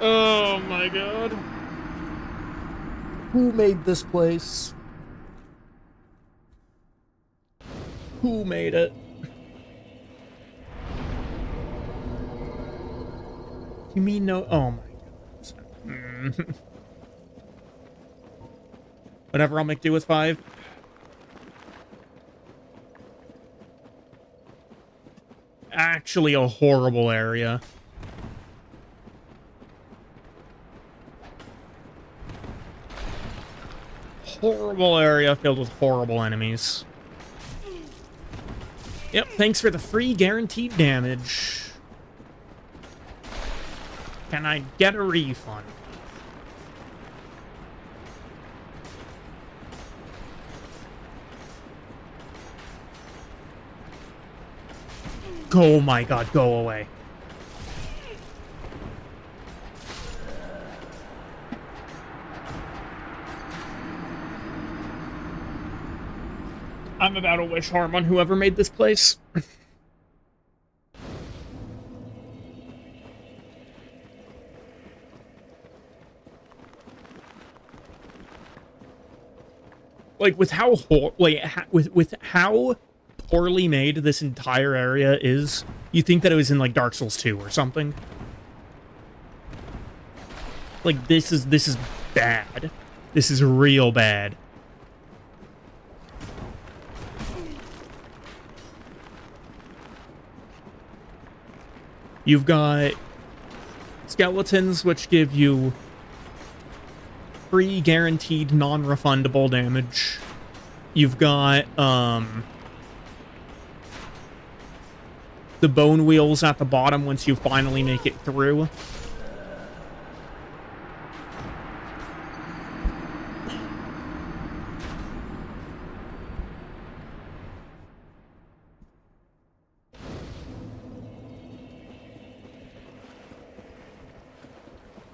Oh my god. Who made this place? Who made it? You mean no... Oh my god. Whatever, I'll make do with 5. Actually a horrible area. horrible area filled with horrible enemies. Yep, thanks for the free guaranteed damage. Can I get a refund? Oh my god, go away. I'm about to wish harm on whoever made this place. Like, with how with how poorly made this entire area is, you think that it was in like Dark Souls 2 or something. Like, this is bad. This is real bad. You've got skeletons, which give you free guaranteed non-refundable damage. You've got the bone wheels at the bottom once you finally make it through.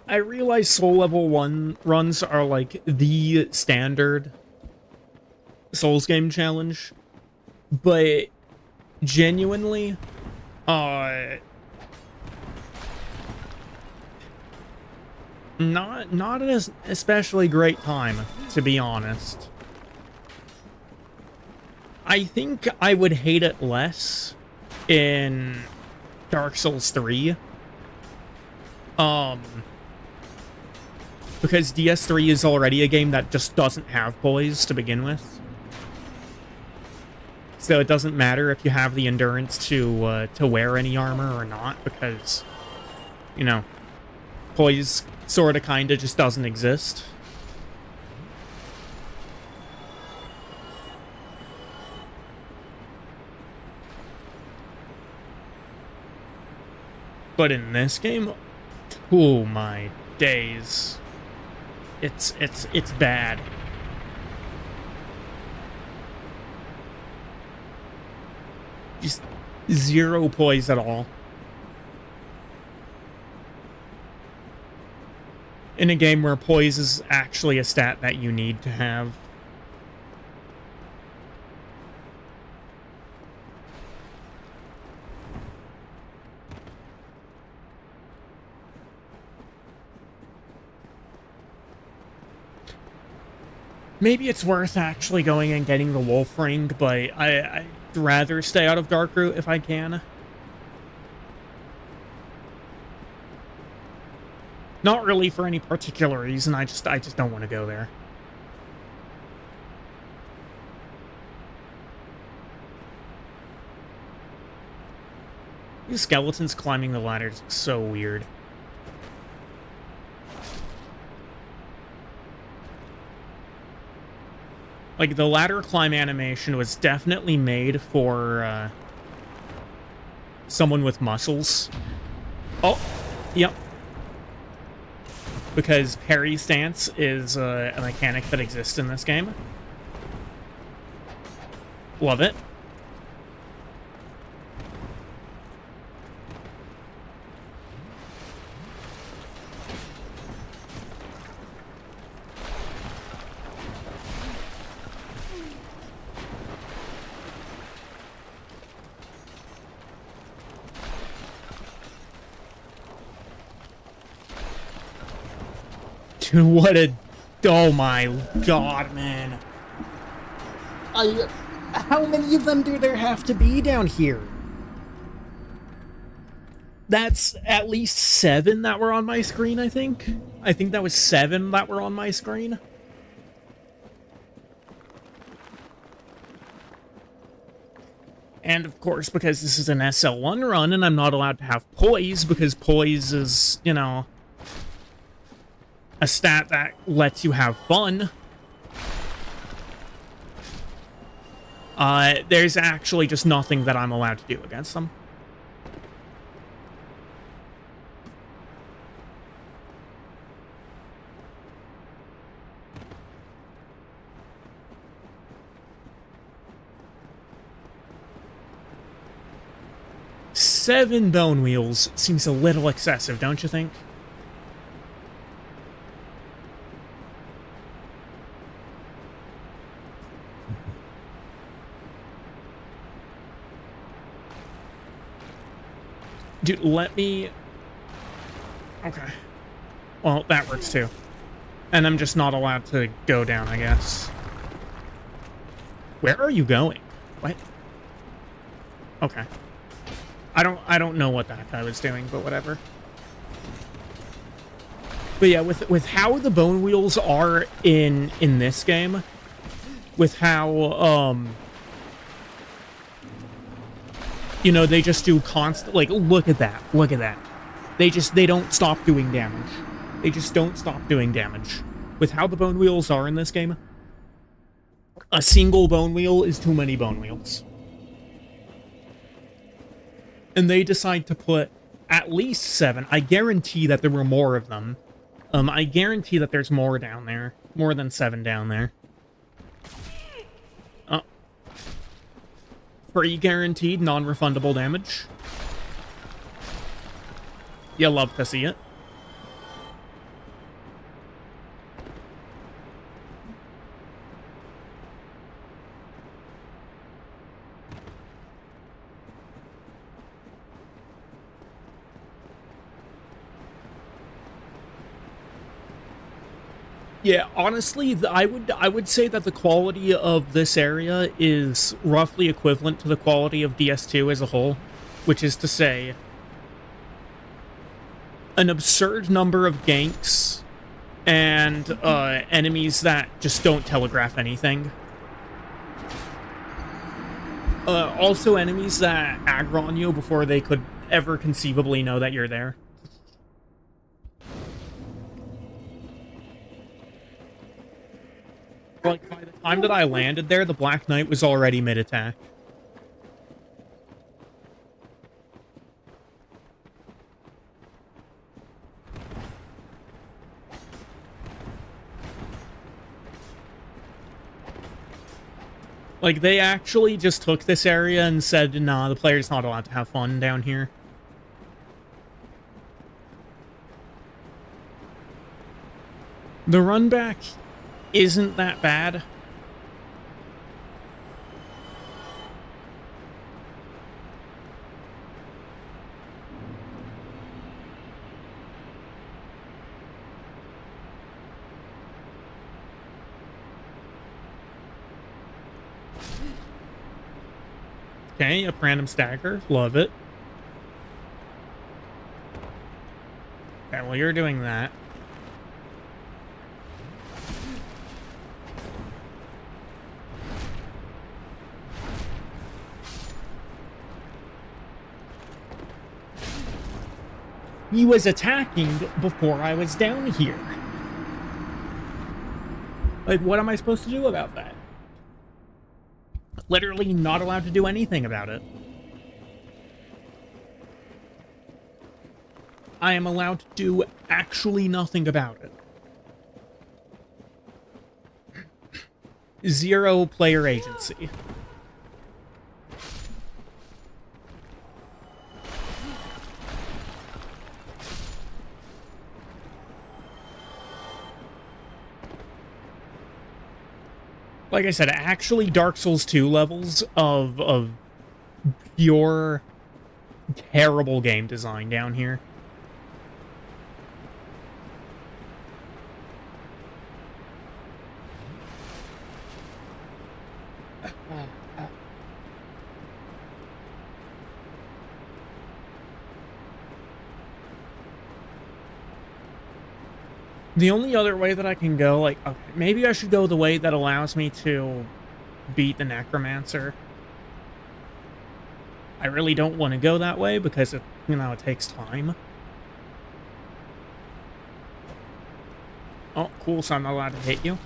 I realize Soul Level 1 runs are like the standard Souls game challenge, but genuinely, not an especially great time, to be honest. I think I would hate it less in Dark Souls 3. Because DS3 is already a game that just doesn't have poise to begin with. So it doesn't matter if you have the endurance to wear any armor or not, because, you know, poise sorta kinda just doesn't exist. But in this game, oh my days. It's bad. Just zero poise at all. In a game where poise is actually a stat that you need to have. Maybe it's worth actually going and getting the wolf ring, but I'd rather stay out of Darkroot if I can. Not really for any particular reason, I just don't want to go there. These skeletons climbing the ladders is so weird. Like, the ladder climb animation was definitely made for, someone with muscles. Oh, yep. Because parry stance is a mechanic that exists in this game. Love it. Dude, what a... Oh my god, man. How many of them do there have to be down here? That's at least 7 that were on my screen, I think. I think that was 7 that were on my screen. And of course, because this is an SL1 run and I'm not allowed to have poise, because poise is, you know, a stat that lets you have fun. There's actually just nothing that I'm allowed to do against them. Seven bone wheels seems a little excessive, don't you think? Dude, let me... Okay. Well, that works too. And I'm just not allowed to go down, I guess. Where are you going? What? Okay. I don't know what that guy was doing, but whatever. But yeah, with how the bone wheels are in this game, with how you know, they just do constant, like, look at that. Look at that. They don't stop doing damage. They just don't stop doing damage. With how the bone wheels are in this game, a single bone wheel is too many bone wheels. And they decide to put at least 7. I guarantee that there were more of them. I guarantee that there's more down there. More than 7 down there. Free guaranteed non-refundable damage. You love to see it. Yeah, honestly, I would say that the quality of this area is roughly equivalent to the quality of DS2 as a whole, which is to say, an absurd number of ganks and enemies that just don't telegraph anything. Also enemies that aggro on you before they could ever conceivably know that you're there. Like, by the time that I landed there, the Black Knight was already mid-attack. Like, they actually just took this area and said, nah, the player's not allowed to have fun down here. The run back isn't that bad. Okay, a random stagger. Love it. Okay, well, you're doing that. He was attacking before I was down here. Like, what am I supposed to do about that? Literally not allowed to do anything about it. I am allowed to do actually nothing about it. Zero player agency. Like I said, actually Dark Souls 2 levels of pure terrible game design down here. The only other way that I can go, like, okay, maybe I should go the way that allows me to beat the Necromancer. I really don't want to go that way because, it takes time. Oh, cool, so I'm not allowed to hit you.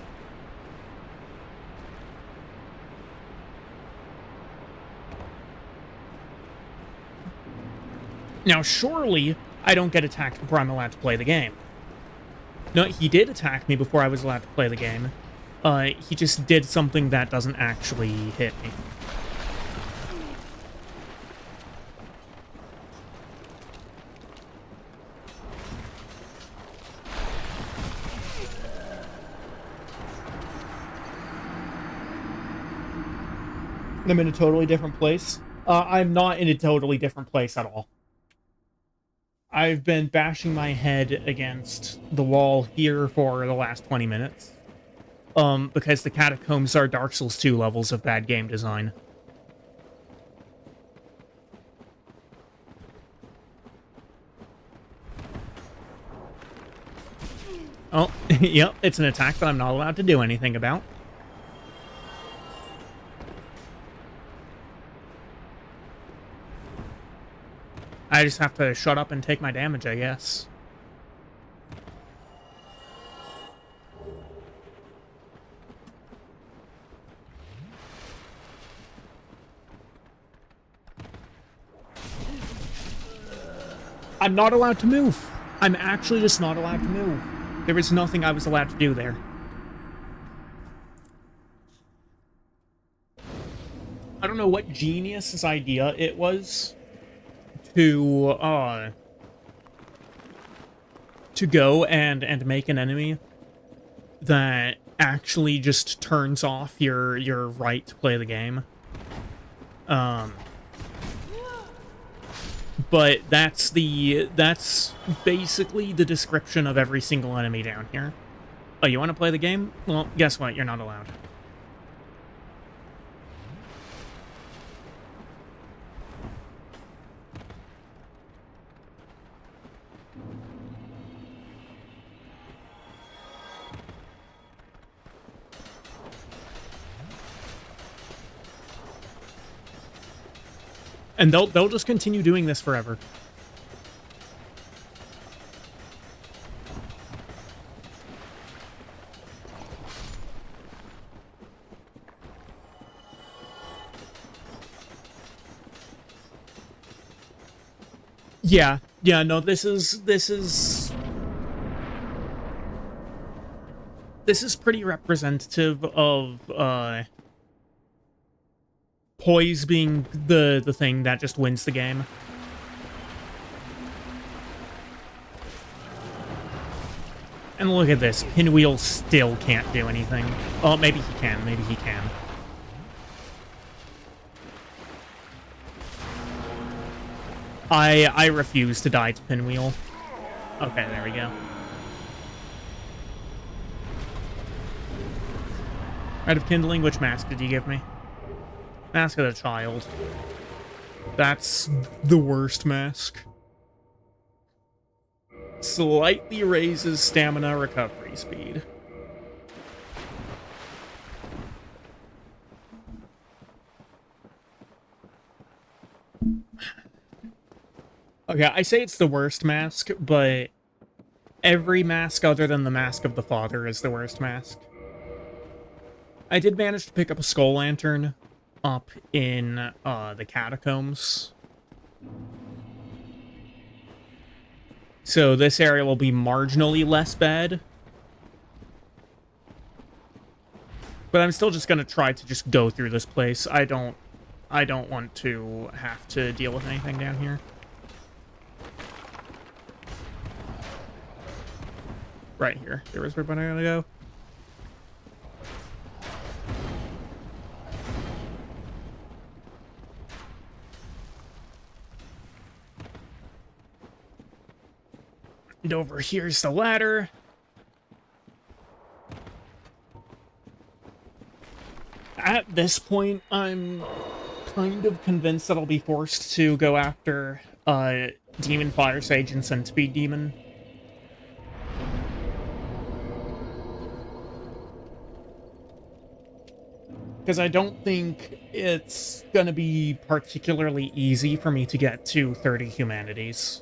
Now, surely I don't get attacked before I'm allowed to play the game. No, he did attack me before I was allowed to play the game. He just did something that doesn't actually hit me. I'm in a totally different place. I'm not in a totally different place at all. I've been bashing my head against the wall here for the last 20 minutes. Because the catacombs are Dark Souls 2 levels of bad game design. Oh, yep, it's an attack that I'm not allowed to do anything about. I just have to shut up and take my damage, I guess. I'm not allowed to move. I'm actually just not allowed to move. There was nothing I was allowed to do there. I don't know what genius's idea it was to go and make an enemy that actually just turns off your right to play the game. But that's basically the description of every single enemy down here. Oh, you want to play the game? Well, guess what? You're not allowed. And they'll just continue doing this forever. Yeah, no, this is pretty representative of poise being the thing that just wins the game. And look at this, Pinwheel still can't do anything. Oh, maybe he can, maybe he can. I refuse to die to Pinwheel. Okay, there we go. Rite of Kindling, which mask did you give me? Mask of the Child. That's the worst mask. Slightly raises stamina recovery speed. Okay, I say it's the worst mask, but every mask other than the Mask of the Father is the worst mask. I did manage to pick up a Skull Lantern up in the catacombs. So this area will be marginally less bad. But I'm still just gonna try to just go through this place. I don't want to have to deal with anything down here. Right here. There was where I'm gonna go. And over here's the ladder. At this point, I'm kind of convinced that I'll be forced to go after Demon Fire Sage and Centipede Demon. Because I don't think it's gonna be particularly easy for me to get to 30 humanities.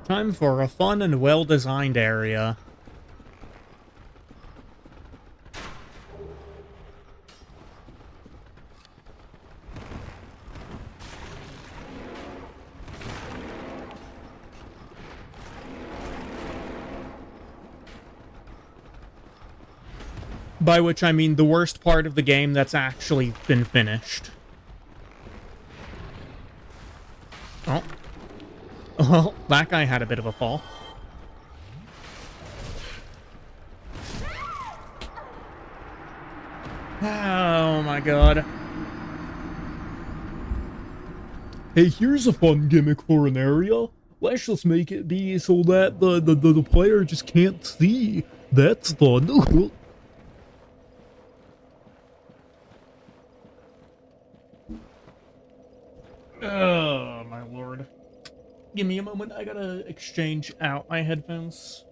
Time for a fun and well-designed area. By which I mean the worst part of the game that's actually been finished. Oh. Well, that guy had a bit of a fall. Oh my god. Hey, here's a fun gimmick for an area. Let's just make it be so that the player just can't see. That's fun. Oh, my lord. Give me a moment, I gotta exchange out my headphones.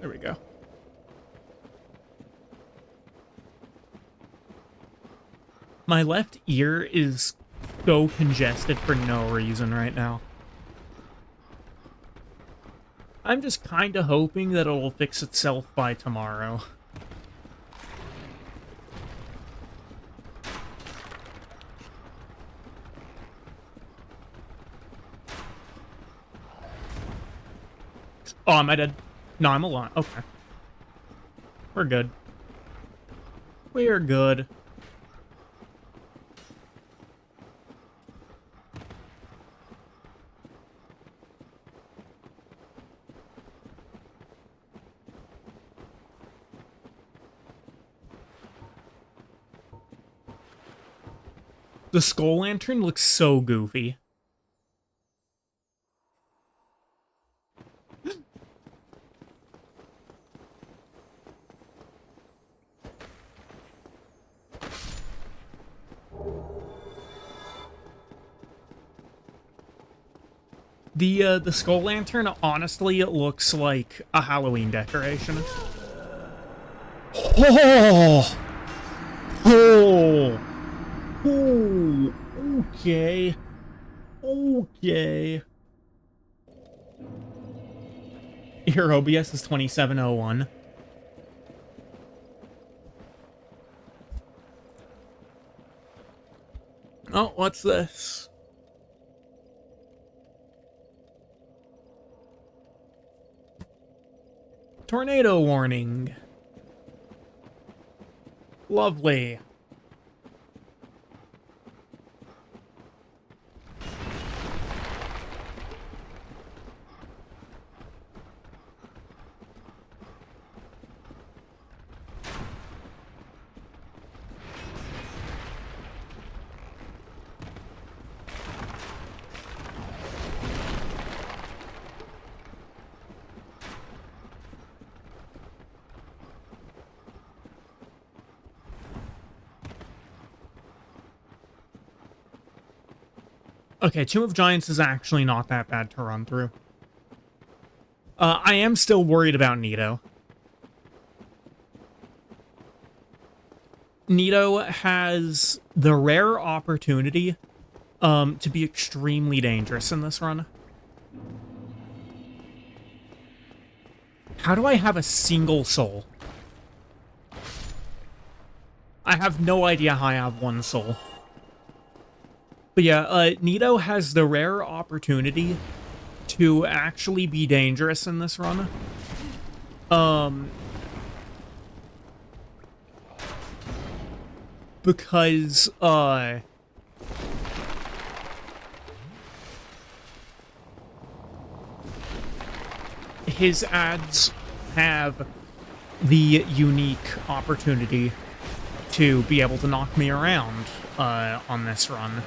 There we go. My left ear is so congested for no reason right now. I'm just kinda hoping that it'll fix itself by tomorrow. Oh, am I dead? No, I'm alive. Okay. We're good. We're good. The skull lantern looks so goofy. The skull lantern honestly looks like a Halloween decoration. Oh! Oh! Oh! Okay. Okay. Your OBS is 2701. Oh, what's this? Tornado warning. Lovely. Okay, Tomb of Giants is actually not that bad to run through. I am still worried about Nito. Nito has the rare opportunity to be extremely dangerous in this run. How do I have a single soul? I have no idea how I have one soul. But yeah, Nito has the rare opportunity to actually be dangerous in this run. Because, his ads have the unique opportunity to be able to knock me around, on this run.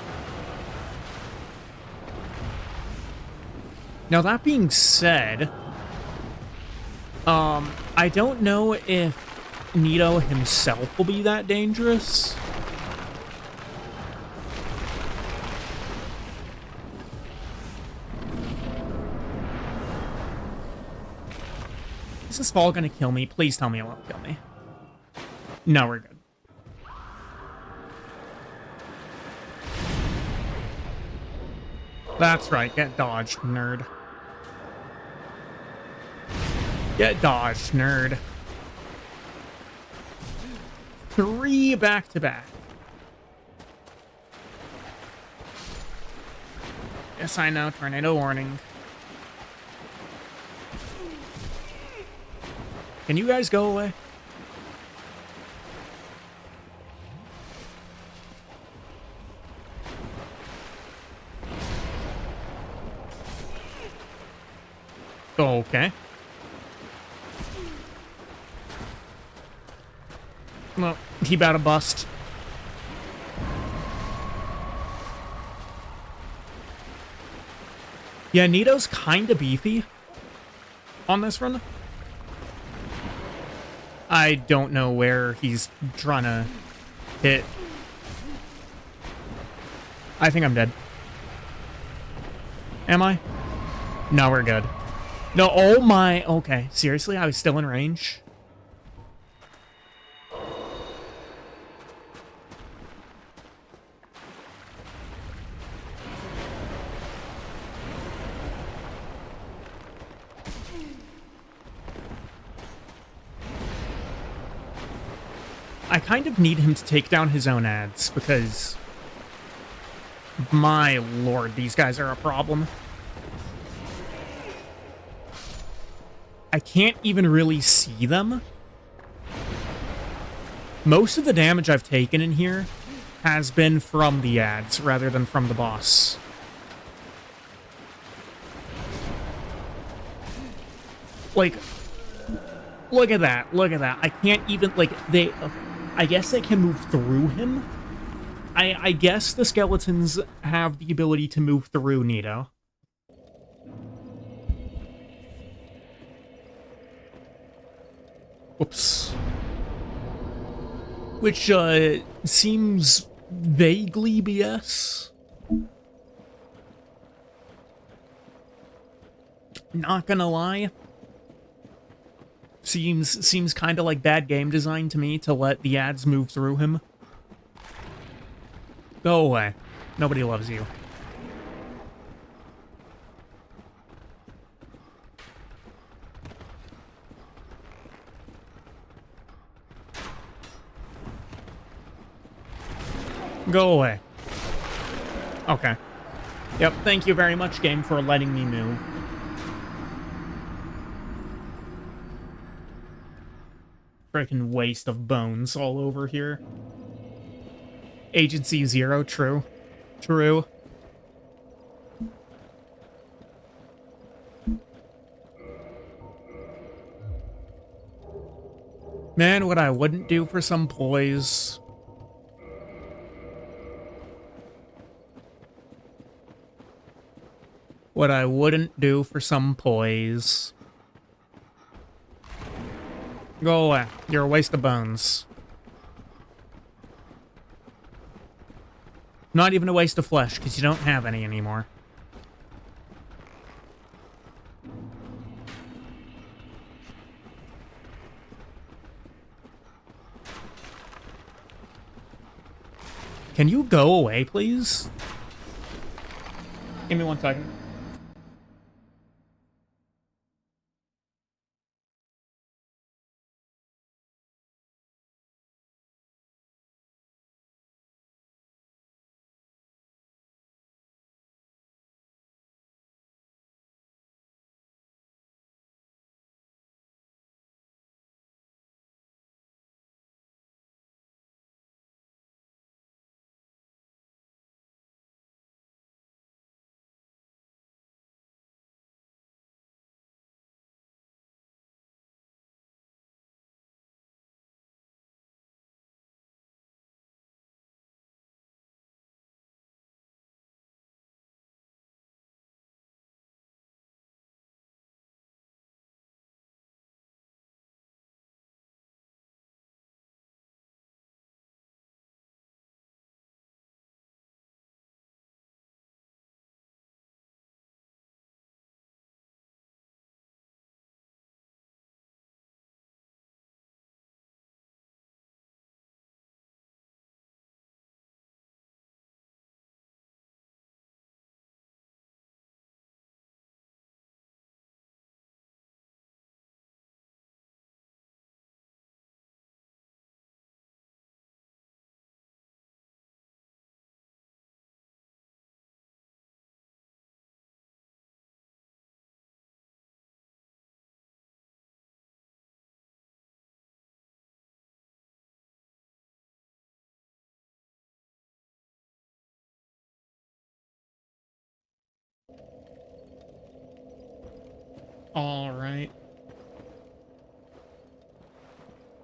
Now, that being said, I don't know if Nito himself will be that dangerous. Is this fall gonna kill me? Please tell me it won't kill me. No, we're good. That's right, get dodged, nerd. Get dodged, nerd. 3 back-to-back. Yes, I know, tornado warning. Can you guys go away? Okay. Well, he about to bust. Yeah, Nito's kinda beefy on this run. I don't know where he's trying to hit. I think I'm dead. Am I? No, we're good. No, oh my... Okay, seriously? I was still in range? I kind of need him to take down his own ads, because... My lord, these guys are a problem. I can't even really see them. Most of the damage I've taken in here has been from the ads, rather than from the boss. Like... Look at that, look at that. I can't even, like, they... I guess they can move through him? I guess the skeletons have the ability to move through Nito. Oops. Which, seems vaguely BS. Not gonna lie. Seems kind of like bad game design to me to let the ads move through him. Go away. Nobody loves you. Go away. Okay. Yep, thank you very much, game, for letting me move. Freaking waste of bones all over here. Agency 0, true. True. Man, what I wouldn't do for some poise. What I wouldn't do for some poise. Go away. You're a waste of bones. Not even a waste of flesh, because you don't have any anymore. Can you go away, please? Give me 1 second. All right.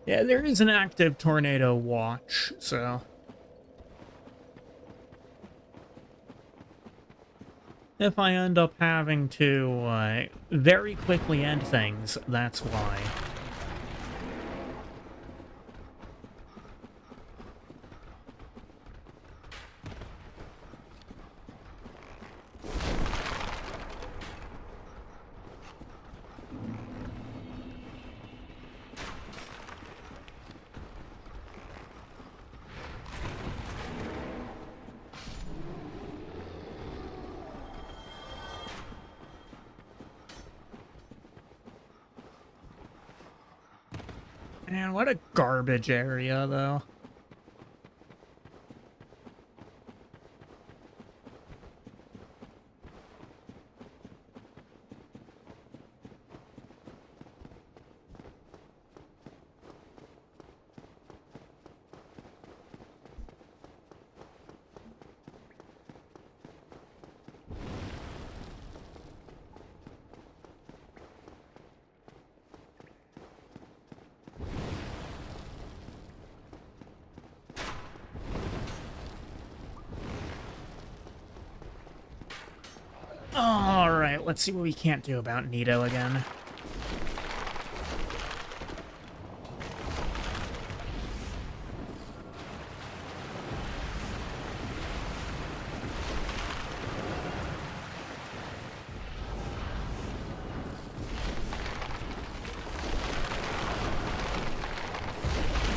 Yeah, there is an active tornado watch, so... If I end up having to very quickly end things, that's why. Man, what a garbage area, though. Alright, let's see what we can't do about Nito again.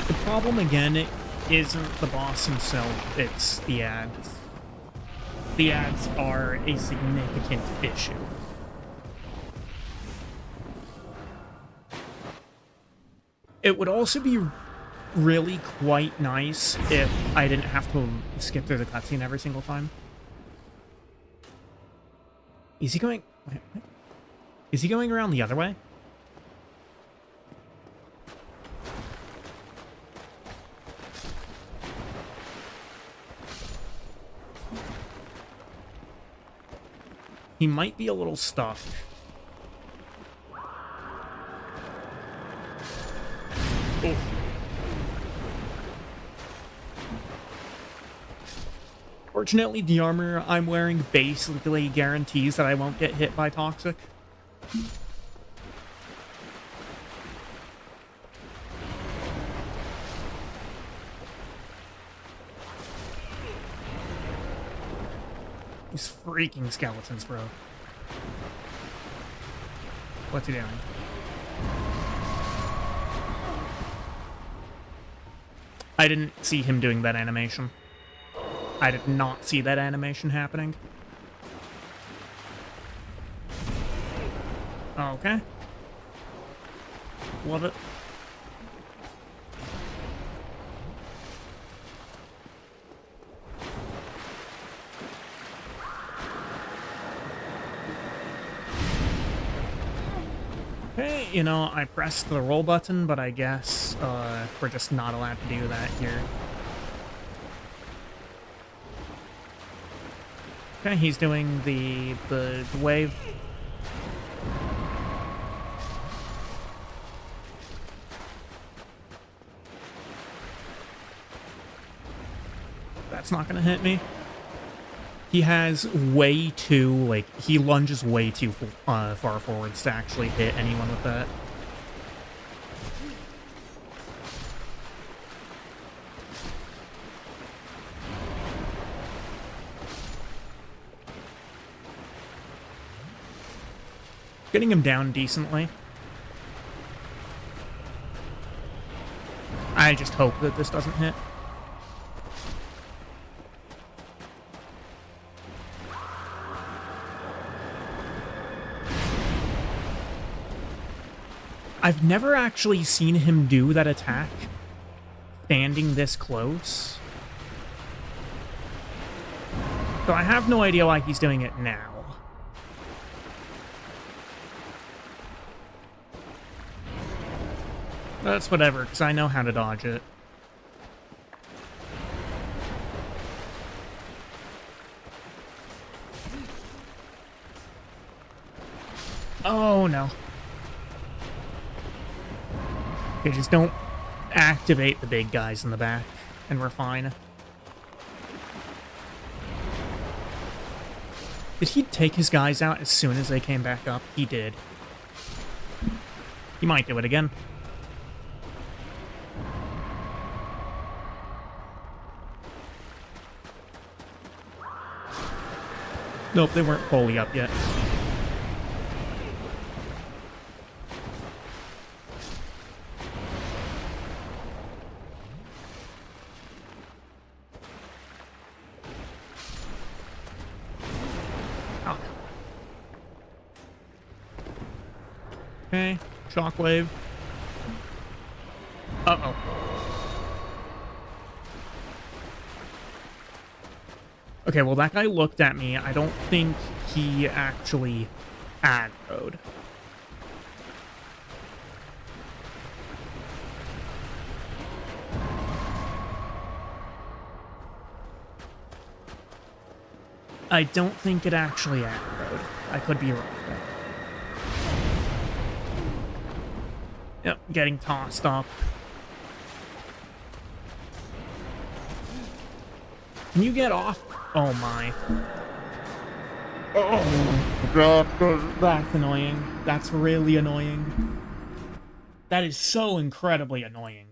The problem, again, isn't the boss himself, it's the ads. The ads are a significant issue. It would also be really quite nice if I didn't have to skip through the cutscene every single time. Is he going... Wait, what? Is he going around the other way? He might be a little stuck. Oh. Fortunately, the armor I'm wearing basically guarantees that I won't get hit by Toxic. These freaking skeletons, bro. What's he doing? I didn't see him doing that animation. I did not see that animation happening. Okay. Love it. Okay, you know, I pressed the roll button, but I guess we're just not allowed to do that here. Okay, he's doing the wave. That's not gonna hit me. He has way too, like, he lunges way too far forwards to actually hit anyone with that. Getting him down decently. I just hope that this doesn't hit. I've never actually seen him do that attack standing this close. So I have no idea why he's doing it now. That's whatever, because I know how to dodge it. Oh, no. Okay, just don't activate the big guys in the back, and we're fine. Did he take his guys out as soon as they came back up? He did. He might do it again. Nope, they weren't fully up yet. Oh. Okay, shockwave. Uh-oh. Okay, well, that guy looked at me. I don't think he actually aggroed. I don't think it actually aggroed. I could be wrong, though. Yep, getting tossed up. Can you get off? Oh my. Oh, that's annoying. That's really annoying. That is so incredibly annoying.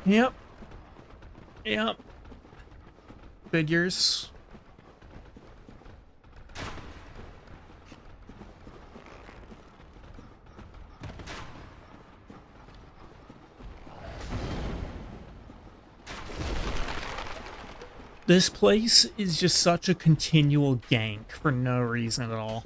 Yep. Yep. Figures. This place is just such a continual gank for no reason at all.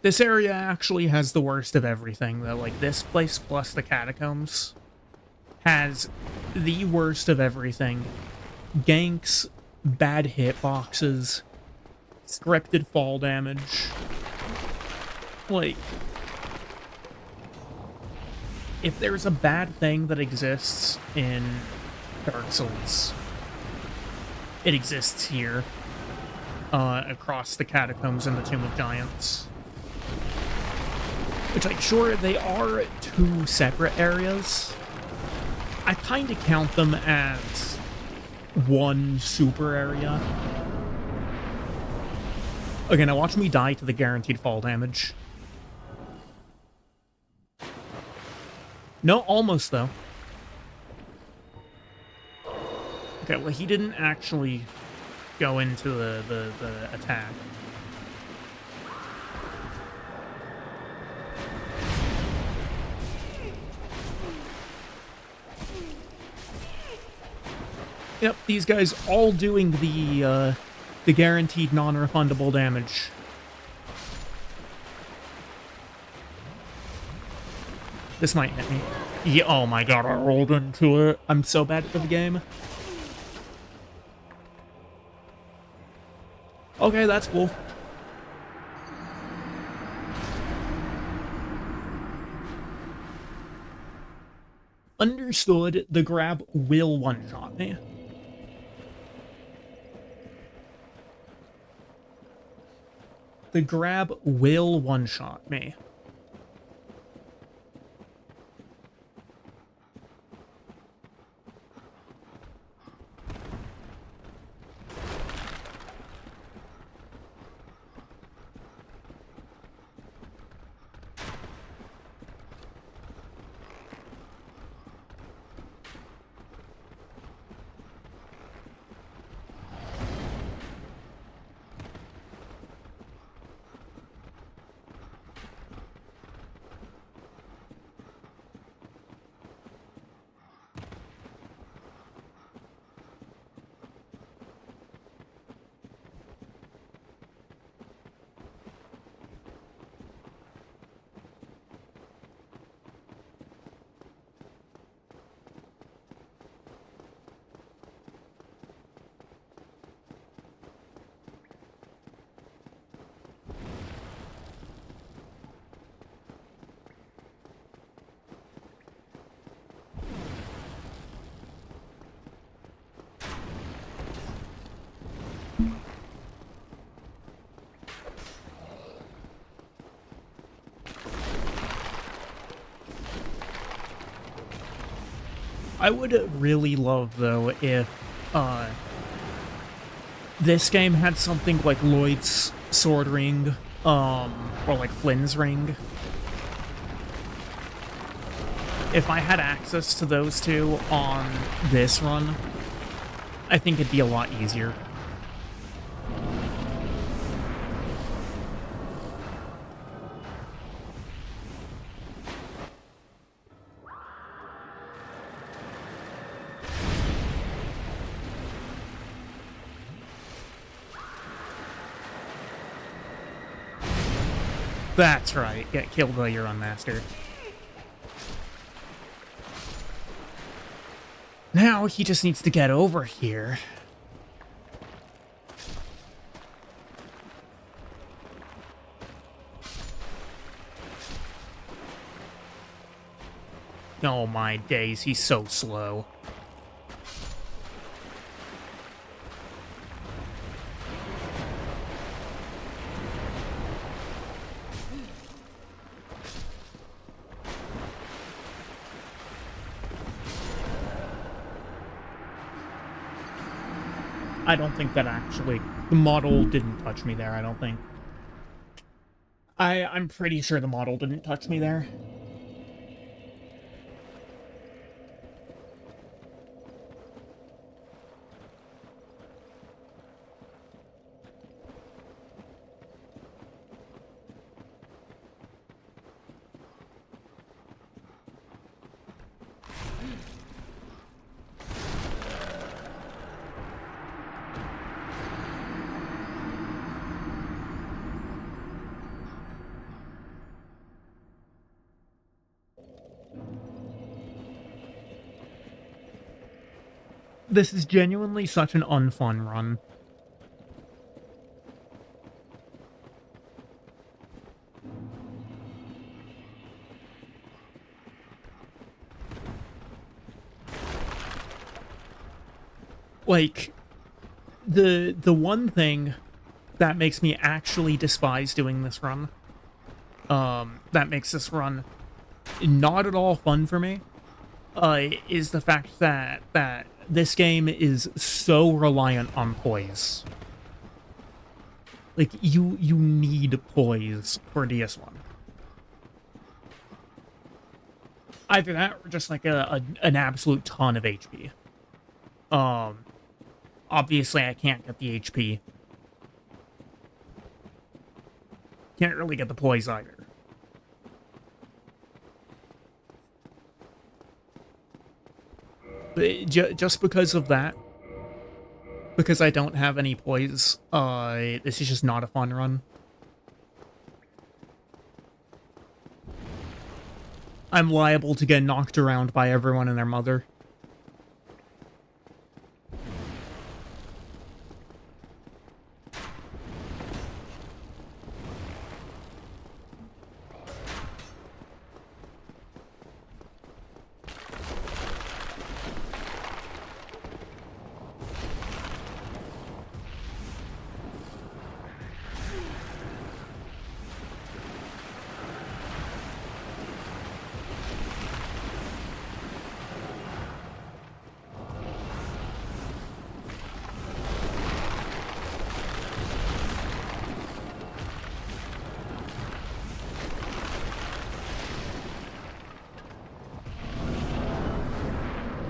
This area actually has the worst of everything, though. Like, this place plus the catacombs has the worst of everything. Ganks, bad hitboxes, scripted fall damage. Like, if there's a bad thing that exists in Dark Souls, it exists here, across the catacombs and the Tomb of Giants. Which, like, sure, they are two separate areas. I kind of count them as one super area. Okay, now watch me die to the guaranteed fall damage. No, almost, though. Okay, well, he didn't actually go into the attack. Yep, these guys all doing the guaranteed non-refundable damage. This might hit me. Yeah, oh my god, I rolled into it. I'm so bad at the game. Okay, that's cool. Understood, the grab will one-shot me. The grab will one-shot me. I would really love, though, if this game had something like Lloyd's Sword Ring, or like Flynn's Ring. If I had access to those two on this run, I think it'd be a lot easier. That's right, get killed while you're unmastered. Now he just needs to get over here. Oh my days, he's so slow. I don't think that actually... The model didn't touch me there, I don't think. I'm pretty sure the model didn't touch me there. This is genuinely such an unfun run. Like, the one thing that makes me actually despise doing this run, that makes this run not at all fun for me, is the fact that this game is so reliant on poise. Like, you need poise for DS1. Either that or just like an absolute ton of HP. Obviously I can't get the HP. Can't really get the poise either. But just because of that, because I don't have any poise, this is just not a fun run. I'm liable to get knocked around by everyone and their mother.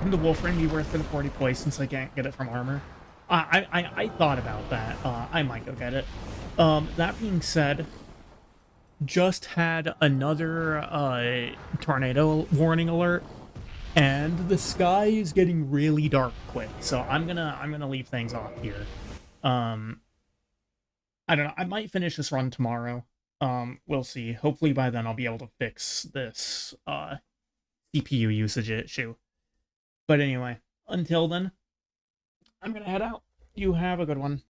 The wolf ring be worth it at 40 points since I can't get it from armor? I thought about that. I might go get it. That being said, just had another tornado warning alert, and the sky is getting really dark quick. So I'm gonna leave things off here. I don't know. I might finish this run tomorrow. We'll see. Hopefully by then I'll be able to fix this CPU usage issue. But anyway, until then, I'm gonna head out. You have a good one.